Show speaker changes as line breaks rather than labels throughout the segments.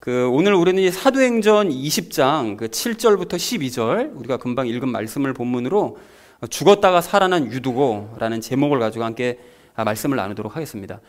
오늘 우리는 이 사도행전 20장 7절부터 12절 우리가 금방 읽은 말씀을 본문으로 죽었다가 살아난 유두고라는 제목을 가지고 함께 말씀을 나누도록 하겠습니다.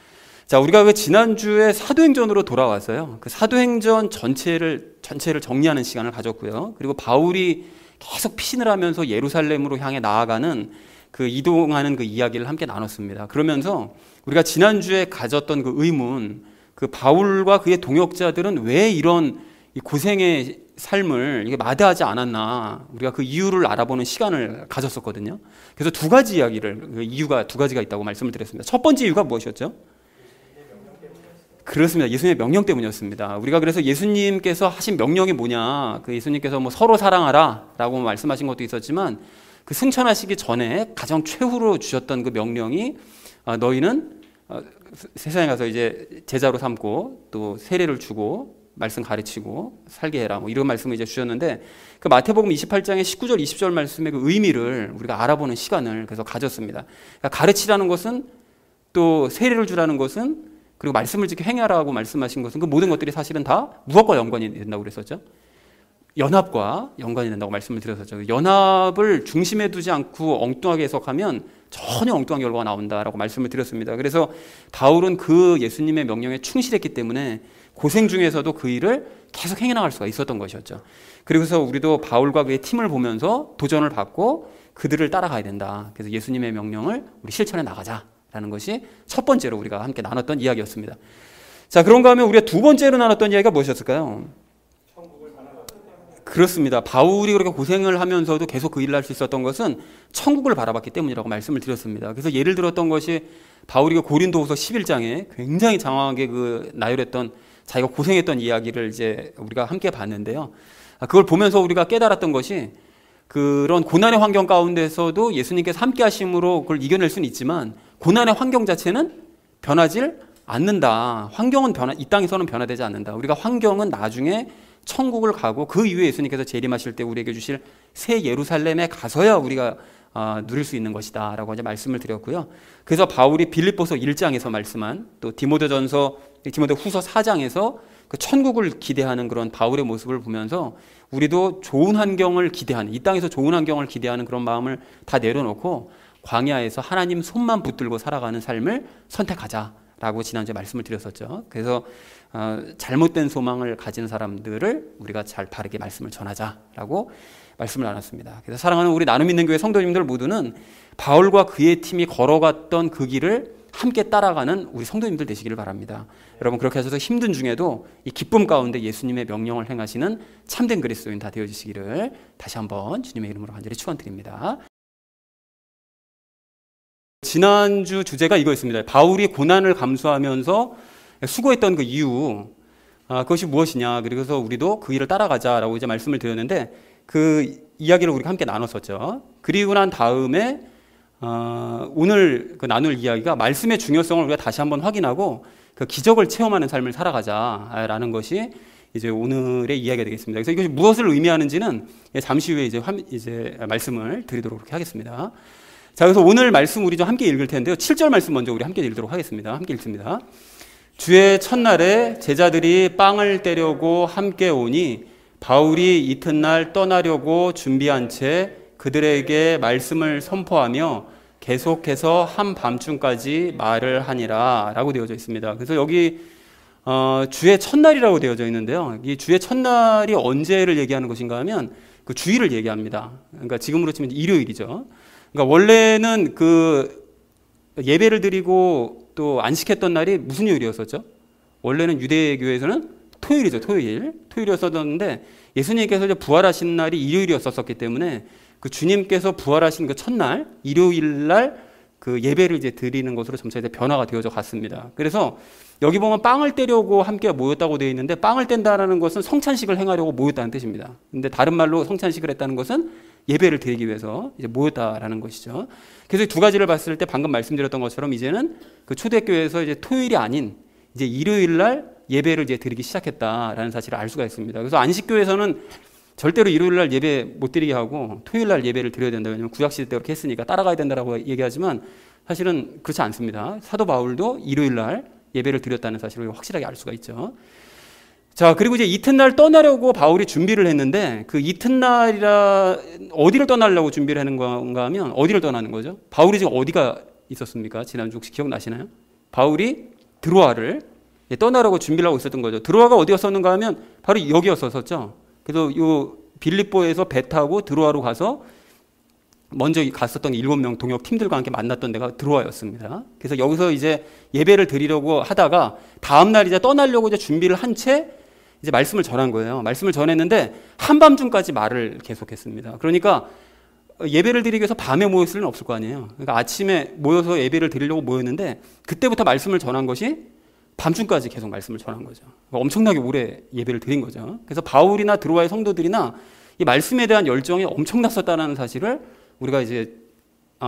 자, 우리가 지난주에 사도행전으로 돌아왔어요. 사도행전 전체를 정리하는 시간을 가졌고요. 그리고 바울이 계속 피신을 하면서 예루살렘으로 향해 나아가는 이동하는 이야기를 함께 나눴습니다. 그러면서 우리가 지난주에 가졌던 의문, 바울과 그의 동역자들은 왜 이런 고생의 삶을 마다하지 않았나, 우리가 그 이유를 알아보는 시간을 가졌었거든요. 그래서 두 가지 이야기를, 이유가 두 가지가 있다고 말씀을 드렸습니다. 첫 번째 이유가 무엇이었죠? 그렇습니다. 예수님의 명령 때문이었습니다. 우리가 그래서 예수님께서 하신 명령이 뭐냐, 예수님께서 서로 사랑하라 라고 말씀하신 것도 있었지만, 승천하시기 전에 가장 최후로 주셨던 명령이 너희는 세상에 가서 이제 제자로 삼고 또 세례를 주고 말씀 가르치고 살게 해라, 이런 말씀을 이제 주셨는데, 마태복음 28장의 19절 20절 말씀의 의미를 우리가 알아보는 시간을 그래서 가졌습니다. 그러니까 가르치라는 것은, 또 세례를 주라는 것은, 그리고 말씀을 지켜 행하라고 말씀하신 것은 모든 것들이 사실은 다 무엇과 연관이 된다고 그랬었죠? 연합과 연관이 된다고 말씀을 드렸었죠. 연합을 중심에 두지 않고 엉뚱하게 해석하면 전혀 엉뚱한 결과가 나온다라고 말씀을 드렸습니다. 그래서 바울은 예수님의 명령에 충실했기 때문에 고생 중에서도 그 일을 계속 행해나갈 수가 있었던 것이었죠. 그래서 우리도 바울과 그의 팀을 보면서 도전을 받고 그들을 따라가야 된다. 그래서 예수님의 명령을 우리 실천해 나가자라는 것이 첫 번째로 우리가 함께 나눴던 이야기였습니다. 자, 그런가 하면 우리가 두 번째로 나눴던 이야기가 무엇이었을까요? 그렇습니다. 바울이 그렇게 고생을 하면서도 계속 그 일을 할 수 있었던 것은 천국을 바라봤기 때문이라고 말씀을 드렸습니다. 그래서 예를 들었던 것이 바울이 고린도후서 11장에 굉장히 장황하게 나열했던 자기가 고생했던 이야기를 이제 우리가 함께 봤는데요. 그걸 보면서 우리가 깨달았던 것이, 그런 고난의 환경 가운데서도 예수님께서 함께 하심으로 그걸 이겨낼 수는 있지만 고난의 환경 자체는 변하질 않는다. 환경은 이 땅에서는 변화되지 않는다. 우리가 환경은 나중에 천국을 가고 그 이후에 예수님께서 재림하실 때 우리에게 주실 새 예루살렘에 가서야 우리가 누릴 수 있는 것이다 라고 이제 말씀을 드렸고요. 그래서 바울이 빌립보서 1장에서 말씀한, 또 디모데후서 4장에서 천국을 기대하는 그런 바울의 모습을 보면서 우리도 좋은 환경을 기대하는, 이 땅에서 좋은 환경을 기대하는 그런 마음을 다 내려놓고 광야에서 하나님 손만 붙들고 살아가는 삶을 선택하자라고 지난주에 말씀을 드렸었죠. 그래서 잘못된 소망을 가진 사람들을 우리가 잘 바르게 말씀을 전하자라고 말씀을 나눴습니다. 그래서 사랑하는 우리 나눔 있는 교회 성도님들 모두는 바울과 그의 팀이 걸어갔던 그 길을 함께 따라가는 우리 성도님들 되시기를 바랍니다. 여러분, 그렇게 하셔서 힘든 중에도 이 기쁨 가운데 예수님의 명령을 행하시는 참된 그리스도인 다 되어주시기를 다시 한번 주님의 이름으로 간절히 축원드립니다. 지난주 주제가 이거였습니다. 바울이 고난을 감수하면서 수고했던 그 이유, 그것이 무엇이냐, 그래서 우리도 그 일을 따라가자라고 이제 말씀을 드렸는데, 그 이야기를 우리가 함께 나눴었죠. 그리고 난 다음에 오늘 나눌 이야기가 말씀의 중요성을 우리가 다시 한번 확인하고 그 기적을 체험하는 삶을 살아가자라는 것이 이제 오늘의 이야기가 되겠습니다. 그래서 이것이 무엇을 의미하는지는 잠시 후에 이제 말씀을 드리도록 그렇게 하겠습니다. 자, 그래서 오늘 말씀 우리 좀 함께 읽을 텐데요. 7절 말씀 먼저 우리 함께 읽도록 하겠습니다. 함께 읽습니다. 주의 첫날에 제자들이 빵을 떼려고 함께 오니 바울이 이튿날 떠나려고 준비한 채 그들에게 말씀을 선포하며 계속해서 한밤중까지 말을 하니라 라고 되어져 있습니다. 그래서 여기 주의 첫날이라고 되어져 있는데요. 이 주의 첫날이 언제를 얘기하는 것인가 하면 그 주일을 얘기합니다. 그러니까 지금으로 치면 일요일이죠. 그러니까 원래는 예배를 드리고 또 안식했던 날이 무슨 요일이었었죠? 원래는 유대교에서는 토요일이죠. 토요일이었었는데 예수님께서 이제 부활하신 날이 일요일이었었기 때문에 그 주님께서 부활하신 그 첫날 일요일 날 그 예배를 이제 드리는 것으로 점차 이제 변화가 되어져 갔습니다. 그래서 여기 보면 빵을 떼려고 함께 모였다고 되어 있는데, 빵을 뗀다라는 것은 성찬식을 행하려고 모였다는 뜻입니다. 근데 다른 말로 성찬식을 했다는 것은 예배를 드리기 위해서 이제 모였다라는 것이죠. 그래서 두 가지를 봤을 때 방금 말씀드렸던 것처럼 이제는 그 초대교회에서 이제 토요일이 아닌 이제 일요일 날 예배를 이제 드리기 시작했다라는 사실을 알 수가 있습니다. 그래서 안식교에서는 절대로 일요일 날 예배 못 드리게 하고 토요일 날 예배를 드려야 된다. 왜냐하면 구약시대 때 그렇게 했으니까 따라가야 된다라고 얘기하지만 사실은 그렇지 않습니다. 사도 바울도 일요일 날 예배를 드렸다는 사실을 확실하게 알 수가 있죠. 자, 그리고 이제 이튿날 떠나려고 바울이 준비를 했는데 그 이튿날이라 어디를 떠나려고 준비를 하는 건가 하면 어디를 떠나는 거죠? 바울이 지금 어디가 있었습니까? 지난주 혹시 기억나시나요? 바울이 드로아를 떠나려고 준비를 하고 있었던 거죠. 드로아가 어디였었는가 하면 바로 여기였었죠. 그래서 이 빌립보에서 배 타고 드로아로 가서 먼저 갔었던 7명 동역 팀들과 함께 만났던 데가 드로아였습니다. 그래서 여기서 이제 예배를 드리려고 하다가 다음날 이제 떠나려고 이제 준비를 한 채 이제 말씀을 전한 거예요. 말씀을 전했는데 한밤중까지 말을 계속했습니다. 그러니까 예배를 드리기 위해서 밤에 모였을 리는 없을 거 아니에요. 그러니까 아침에 모여서 예배를 드리려고 모였는데 그때부터 말씀을 전한 것이 밤중까지 계속 말씀을 전한 거죠. 그러니까 엄청나게 오래 예배를 드린 거죠. 그래서 바울이나 드로아의 성도들이나 이 말씀에 대한 열정이 엄청났었다는 사실을 우리가 이제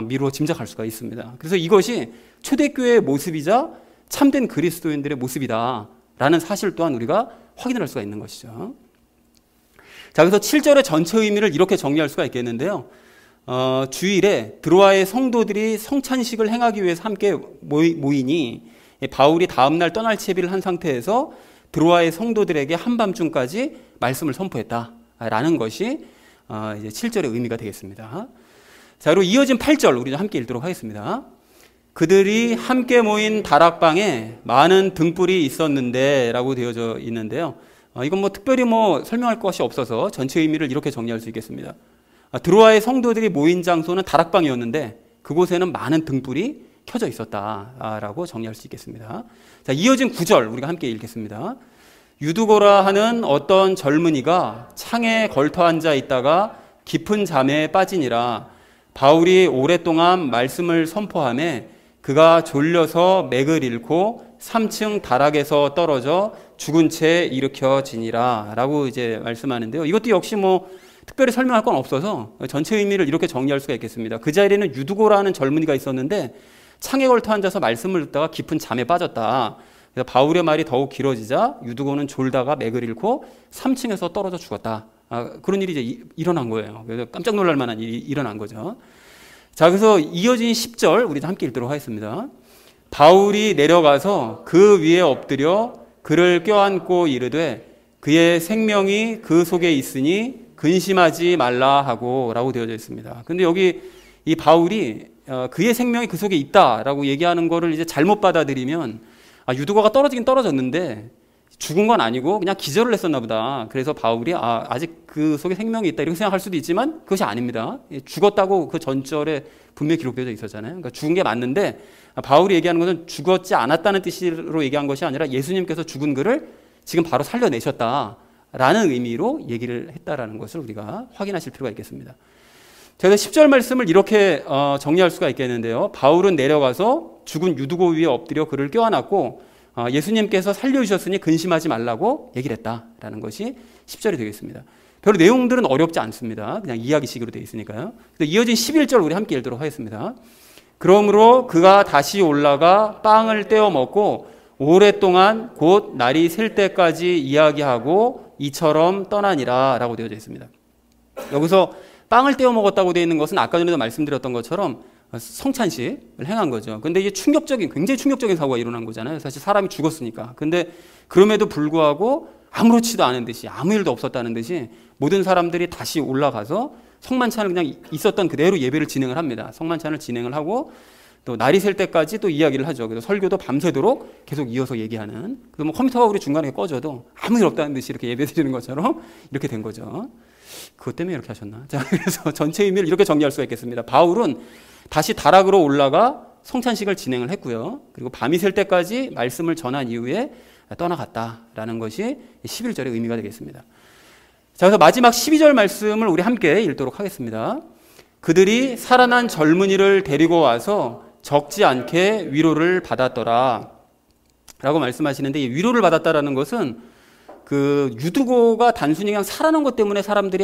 미루어 짐작할 수가 있습니다. 그래서 이것이 초대교회의 모습이자 참된 그리스도인들의 모습이다라는 사실 또한 우리가 확인을 할 수가 있는 것이죠. 자, 그래서 7절의 전체 의미를 이렇게 정리할 수가 있겠는데요. 주일에 드로아의 성도들이 성찬식을 행하기 위해서 함께 모이니 바울이 다음날 떠날 채비를 한 상태에서 드로아의 성도들에게 한밤중까지 말씀을 선포했다라는 것이 이제 7절의 의미가 되겠습니다. 자, 그리고 이어진 8절 우리 함께 읽도록 하겠습니다. 그들이 함께 모인 다락방에 많은 등불이 있었는데 라고 되어져 있는데요. 이건 특별히 설명할 것이 없어서 전체 의미를 이렇게 정리할 수 있겠습니다. 드로아의 성도들이 모인 장소는 다락방이었는데 그곳에는 많은 등불이 켜져 있었다라고 정리할 수 있겠습니다. 자, 이어진 9절 우리가 함께 읽겠습니다. 유두고라 하는 어떤 젊은이가 창에 걸터 앉아 있다가 깊은 잠에 빠지니라. 바울이 오랫동안 말씀을 선포하며 그가 졸려서 맥을 잃고 3층 다락에서 떨어져 죽은 채 일으켜지니라 라고 이제 말씀하는데요. 이것도 역시 특별히 설명할 건 없어서 전체 의미를 이렇게 정리할 수가 있겠습니다. 그 자리에는 유두고라는 젊은이가 있었는데 창에 걸터 앉아서 말씀을 듣다가 깊은 잠에 빠졌다. 그래서 바울의 말이 더욱 길어지자 유두고는 졸다가 맥을 잃고 3층에서 떨어져 죽었다. 그런 일이 이제 일어난 거예요. 그래서 깜짝 놀랄 만한 일이 일어난 거죠. 자, 그래서 이어진 10절 우리 함께 읽도록 하겠습니다. 바울이 내려가서 그 위에 엎드려 그를 껴안고 이르되 그의 생명이 그 속에 있으니 근심하지 말라 하고 라고 되어져 있습니다. 근데 여기 이 바울이 그의 생명이 그 속에 있다라고 얘기하는 거를 이제 잘못 받아들이면 유두고가 떨어지긴 떨어졌는데 죽은 건 아니고 그냥 기절을 했었나 보다. 그래서 바울이 아직 그 속에 생명이 있다 이렇게 생각할 수도 있지만 그것이 아닙니다. 죽었다고 그 전절에 분명히 기록되어 있었잖아요. 그러니까 죽은 게 맞는데 바울이 얘기하는 것은 죽었지 않았다는 뜻으로 얘기한 것이 아니라 예수님께서 죽은 그를 지금 바로 살려내셨다라는 의미로 얘기를 했다라는 것을 우리가 확인하실 필요가 있겠습니다. 제가 10절 말씀을 이렇게 정리할 수가 있겠는데요. 바울은 내려가서 죽은 유두고 위에 엎드려 그를 껴안았고 예수님께서 살려주셨으니 근심하지 말라고 얘기를 했다라는 것이 10절이 되겠습니다. 별로 내용들은 어렵지 않습니다. 그냥 이야기식으로 되어 있으니까요. 이어진 11절 우리 함께 읽도록 하겠습니다. 그러므로 그가 다시 올라가 빵을 떼어 먹고 오랫동안 곧 날이 셀 때까지 이야기하고 이처럼 떠나니라 라고 되어져 있습니다. 여기서 빵을 떼어 먹었다고 되어 있는 것은 아까 전에도 말씀드렸던 것처럼 성찬식을 행한 거죠. 근데 이게 굉장히 충격적인 사고가 일어난 거잖아요. 사실 사람이 죽었으니까. 근데 그럼에도 불구하고 아무렇지도 않은 듯이 아무 일도 없었다는 듯이 모든 사람들이 다시 올라가서 성만찬을 그냥 있었던 그대로 예배를 진행을 합니다. 성만찬을 진행을 하고 또 날이 셀 때까지 또 이야기를 하죠. 그래서 설교도 밤새도록 계속 이어서 얘기하는. 그래서 컴퓨터가 우리 중간에 꺼져도 아무 일 없다는 듯이 이렇게 예배 드리는 것처럼 이렇게 된 거죠. 그것 때문에 이렇게 하셨나? 자, 그래서 전체 의미를 이렇게 정리할 수가 있겠습니다. 바울은 다시 다락으로 올라가 성찬식을 진행을 했고요. 그리고 밤이 셀 때까지 말씀을 전한 이후에 떠나갔다라는 것이 11절의 의미가 되겠습니다. 자, 그래서 마지막 12절 말씀을 우리 함께 읽도록 하겠습니다. 그들이 살아난 젊은이를 데리고 와서 적지 않게 위로를 받았더라 라고 말씀하시는데, 이 위로를 받았다라는 것은 그 유두고가 단순히 그냥 살아난 것 때문에 사람들이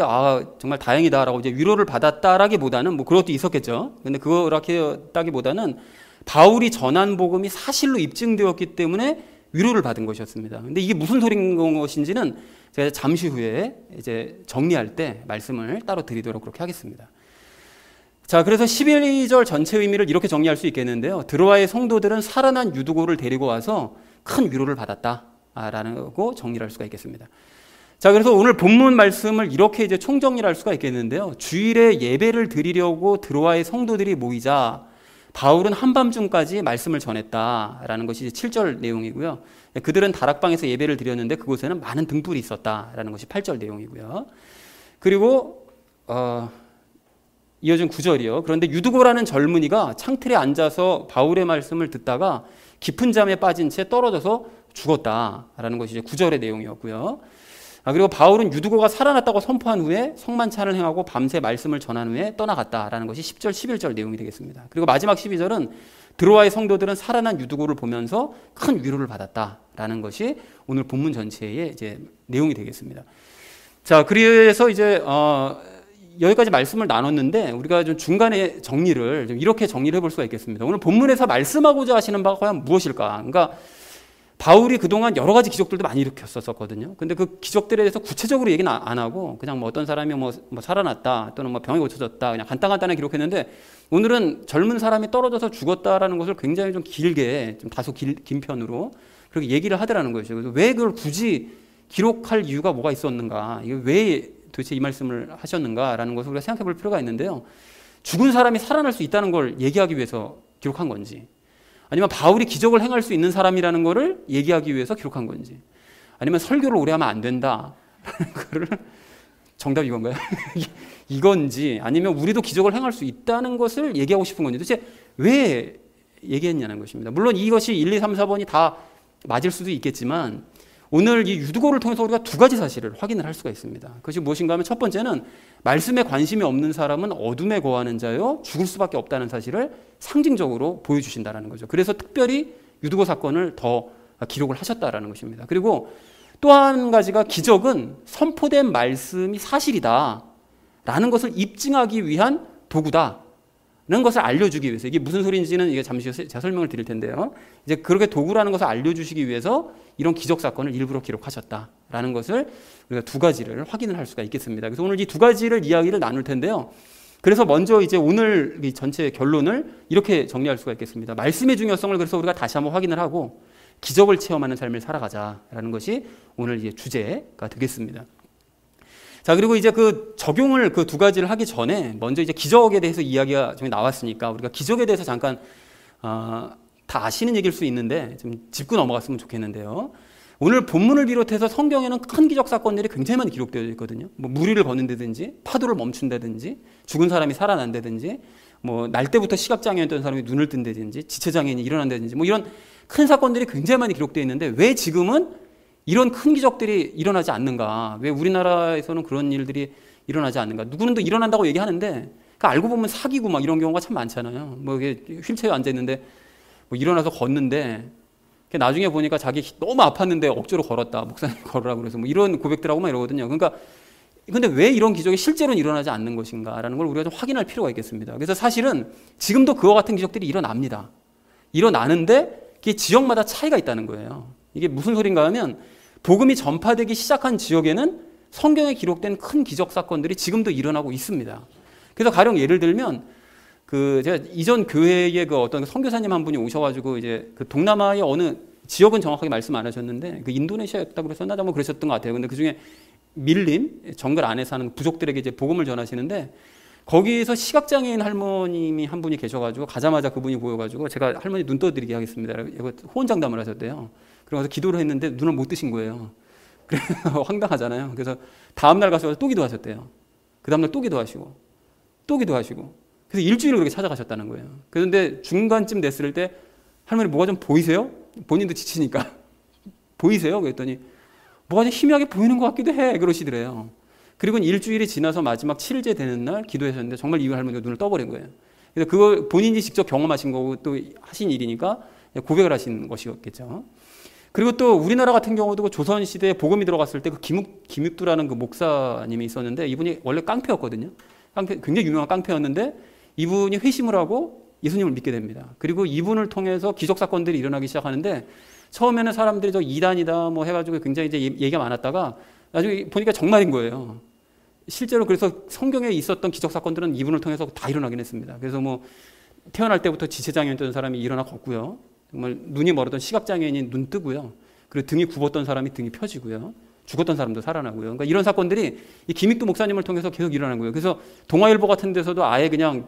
정말 다행이다라고 이제 위로를 받았다라기보다는 그것도 있었겠죠. 근데 그렇다기보다는 바울이 전한 복음이 사실로 입증되었기 때문에 위로를 받은 것이었습니다. 근데 이게 무슨 소리인 것인지는 제가 잠시 후에 이제 정리할 때 말씀을 따로 드리도록 그렇게 하겠습니다. 자, 그래서 12절 전체 의미를 이렇게 정리할 수 있겠는데요. 드로아의 성도들은 살아난 유두고를 데리고 와서 큰 위로를 받았다. 라고 정리를 할 수가 있겠습니다. 자, 그래서 오늘 본문 말씀을 이렇게 이제 총정리를 할 수가 있겠는데요. 주일에 예배를 드리려고 드로아의 성도들이 모이자 바울은 한밤중까지 말씀을 전했다라는 것이 이제 7절 내용이고요. 그들은 다락방에서 예배를 드렸는데 그곳에는 많은 등불이 있었다라는 것이 8절 내용이고요. 그리고 이어진 9절이요. 그런데 유두고라는 젊은이가 창틀에 앉아서 바울의 말씀을 듣다가 깊은 잠에 빠진 채 떨어져서 죽었다라는 것이 이제 9절의 내용이었고요. 그리고 바울은 유두고가 살아났다고 선포한 후에 성만찬을 행하고 밤새 말씀을 전한 후에 떠나갔다라는 것이 10절, 11절 내용이 되겠습니다. 그리고 마지막 12절은 드로아의 성도들은 살아난 유두고를 보면서 큰 위로를 받았다라는 것이 오늘 본문 전체의 이제 내용이 되겠습니다. 자, 그래서 이제 여기까지 말씀을 나눴는데 우리가 좀 중간에 정리를 좀 이렇게 정리를 해볼 수가 있겠습니다. 오늘 본문에서 말씀하고자 하시는 바가 과연 무엇일까? 그러니까 바울이 그동안 여러 가지 기적들도 많이 일으켰었거든요. 근데 그 기적들에 대해서 구체적으로 얘기는 안 하고 그냥 뭐 어떤 사람이 뭐 살아났다 또는 뭐 병이 고쳐졌다 그냥 간단하게 기록했는데 오늘은 젊은 사람이 떨어져서 죽었다라는 것을 굉장히 좀 길게 좀 다소 긴 편으로 그렇게 얘기를 하더라는 거죠. 그래서 왜 그걸 굳이 기록할 이유가 뭐가 있었는가? 이게 왜 도대체 이 말씀을 하셨는가라는 것을 우리가 생각해 볼 필요가 있는데요. 죽은 사람이 살아날 수 있다는 걸 얘기하기 위해서 기록한 건지 아니면 바울이 기적을 행할 수 있는 사람이라는 것을 얘기하기 위해서 기록한 건지 아니면 설교를 오래 하면 안 된다라는 거를 정답이 이건가요? 이건지 아니면 우리도 기적을 행할 수 있다는 것을 얘기하고 싶은 건지 도대체 왜 얘기했냐는 것입니다. 물론 이것이 1, 2, 3, 4번이 다 맞을 수도 있겠지만 오늘 이 유두고를 통해서 우리가 두 가지 사실을 확인을 할 수가 있습니다. 그것이 무엇인가 하면 첫 번째는 말씀에 관심이 없는 사람은 어둠에 거하는 자요 죽을 수밖에 없다는 사실을 상징적으로 보여주신다는 거죠. 그래서 특별히 유두고 사건을 더 기록을 하셨다라는 것입니다. 그리고 또 한 가지가 기적은 선포된 말씀이 사실이다라는 것을 입증하기 위한 도구다. 라는 것을 알려주기 위해서 이게 무슨 소리인지는 이게 잠시 후에 제가 설명을 드릴 텐데요. 이제 그렇게 도구라는 것을 알려주시기 위해서 이런 기적 사건을 일부러 기록하셨다라는 것을 우리가 두 가지를 확인을 할 수가 있겠습니다. 그래서 오늘 이 두 가지를 이야기를 나눌 텐데요. 그래서 먼저 이제 오늘 이 전체 결론을 이렇게 정리할 수가 있겠습니다. 말씀의 중요성을 그래서 우리가 다시 한번 확인을 하고 기적을 체험하는 삶을 살아가자라는 것이 오늘 이제 주제가 되겠습니다. 자, 그리고 이제 그 적용을 그 두 가지를 하기 전에 먼저 이제 기적에 대해서 이야기가 좀 나왔으니까 우리가 기적에 대해서 잠깐 다 아시는 얘기일 수 있는데 좀 짚고 넘어갔으면 좋겠는데요. 오늘 본문을 비롯해서 성경에는 큰 기적 사건들이 굉장히 많이 기록되어 있거든요. 뭐 무리를 걷는다든지 파도를 멈춘다든지 죽은 사람이 살아난다든지 뭐 날 때부터 시각장애였던 사람이 눈을 뜬다든지 지체장애인이 일어난다든지 뭐 이런 큰 사건들이 굉장히 많이 기록되어 있는데 왜 지금은 이런 큰 기적들이 일어나지 않는가? 왜 우리나라에서는 그런 일들이 일어나지 않는가? 누구는 또 일어난다고 얘기하는데 그러니까 알고 보면 사기고 막 이런 경우가 참 많잖아요. 뭐 이게 휠체어에 앉아 있는데 뭐 일어나서 걷는데 나중에 보니까 자기 너무 아팠는데 억지로 걸었다. 목사님 걸으라고 그래서 뭐 이런 고백들하고 막 이러거든요. 그러니까 근데 왜 이런 기적이 실제로는 일어나지 않는 것인가라는 걸 우리가 좀 확인할 필요가 있겠습니다. 그래서 사실은 지금도 그와 같은 기적들이 일어납니다. 일어나는데 그게 지역마다 차이가 있다는 거예요. 이게 무슨 소린가 하면 복음이 전파되기 시작한 지역에는 성경에 기록된 큰 기적 사건들이 지금도 일어나고 있습니다. 그래서 가령 예를 들면 제가 이전 교회에 그 어떤 선교사님 한 분이 오셔가지고 이제 그 동남아의 어느 지역은 정확하게 말씀 안 하셨는데 그 인도네시아였다고 그랬었나 뭐 그러셨던 것 같아요. 근데 그 중에 밀림 정글 안에 사는 부족들에게 이제 복음을 전하시는데 거기에서 시각장애인 할머님이 한 분이 계셔가지고 가자마자 그분이 보여가지고 제가 할머니 눈 떠드리게 하겠습니다. 이거 호언장담을 하셨대요. 그래서 기도를 했는데 눈을 못 뜨신 거예요. 그래서 황당하잖아요. 그래서 다음날 가서 또 기도하셨대요. 그 다음날 또 기도하시고 또 기도하시고 그래서 일주일을 그렇게 찾아가셨다는 거예요. 그런데 중간쯤 됐을 때 할머니 뭐가 좀 보이세요? 본인도 지치니까 보이세요? 그랬더니 뭐가 좀 희미하게 보이는 것 같기도 해 그러시더래요. 그리고 일주일이 지나서 마지막 7일째 되는 날 기도하셨는데 정말 이 할머니가 눈을 떠버린 거예요. 그래서 그걸 본인이 직접 경험하신 거고 또 하신 일이니까 고백을 하신 것이었겠죠. 그리고 또 우리나라 같은 경우도 그 조선시대에 복음이 들어갔을 때 그 김육두라는 그 목사님이 있었는데 이분이 원래 깡패였거든요. 굉장히 유명한 깡패였는데 이분이 회심을 하고 예수님을 믿게 됩니다. 그리고 이분을 통해서 기적 사건들이 일어나기 시작하는데 처음에는 사람들이 저 이단이다 뭐 해가지고 굉장히 이제 얘기가 많았다가 나중에 보니까 정말인 거예요. 실제로 그래서 성경에 있었던 기적 사건들은 이분을 통해서 다 일어나긴 했습니다. 그래서 뭐 태어날 때부터 지체장애였던 사람이 일어나 걷고요. 정말 눈이 멀었던 시각장애인이 눈 뜨고요. 그리고 등이 굽었던 사람이 등이 펴지고요. 죽었던 사람도 살아나고요. 그러니까 이런 사건들이 이 김익두 목사님을 통해서 계속 일어나는 거예요. 그래서 동아일보 같은 데서도 아예 그냥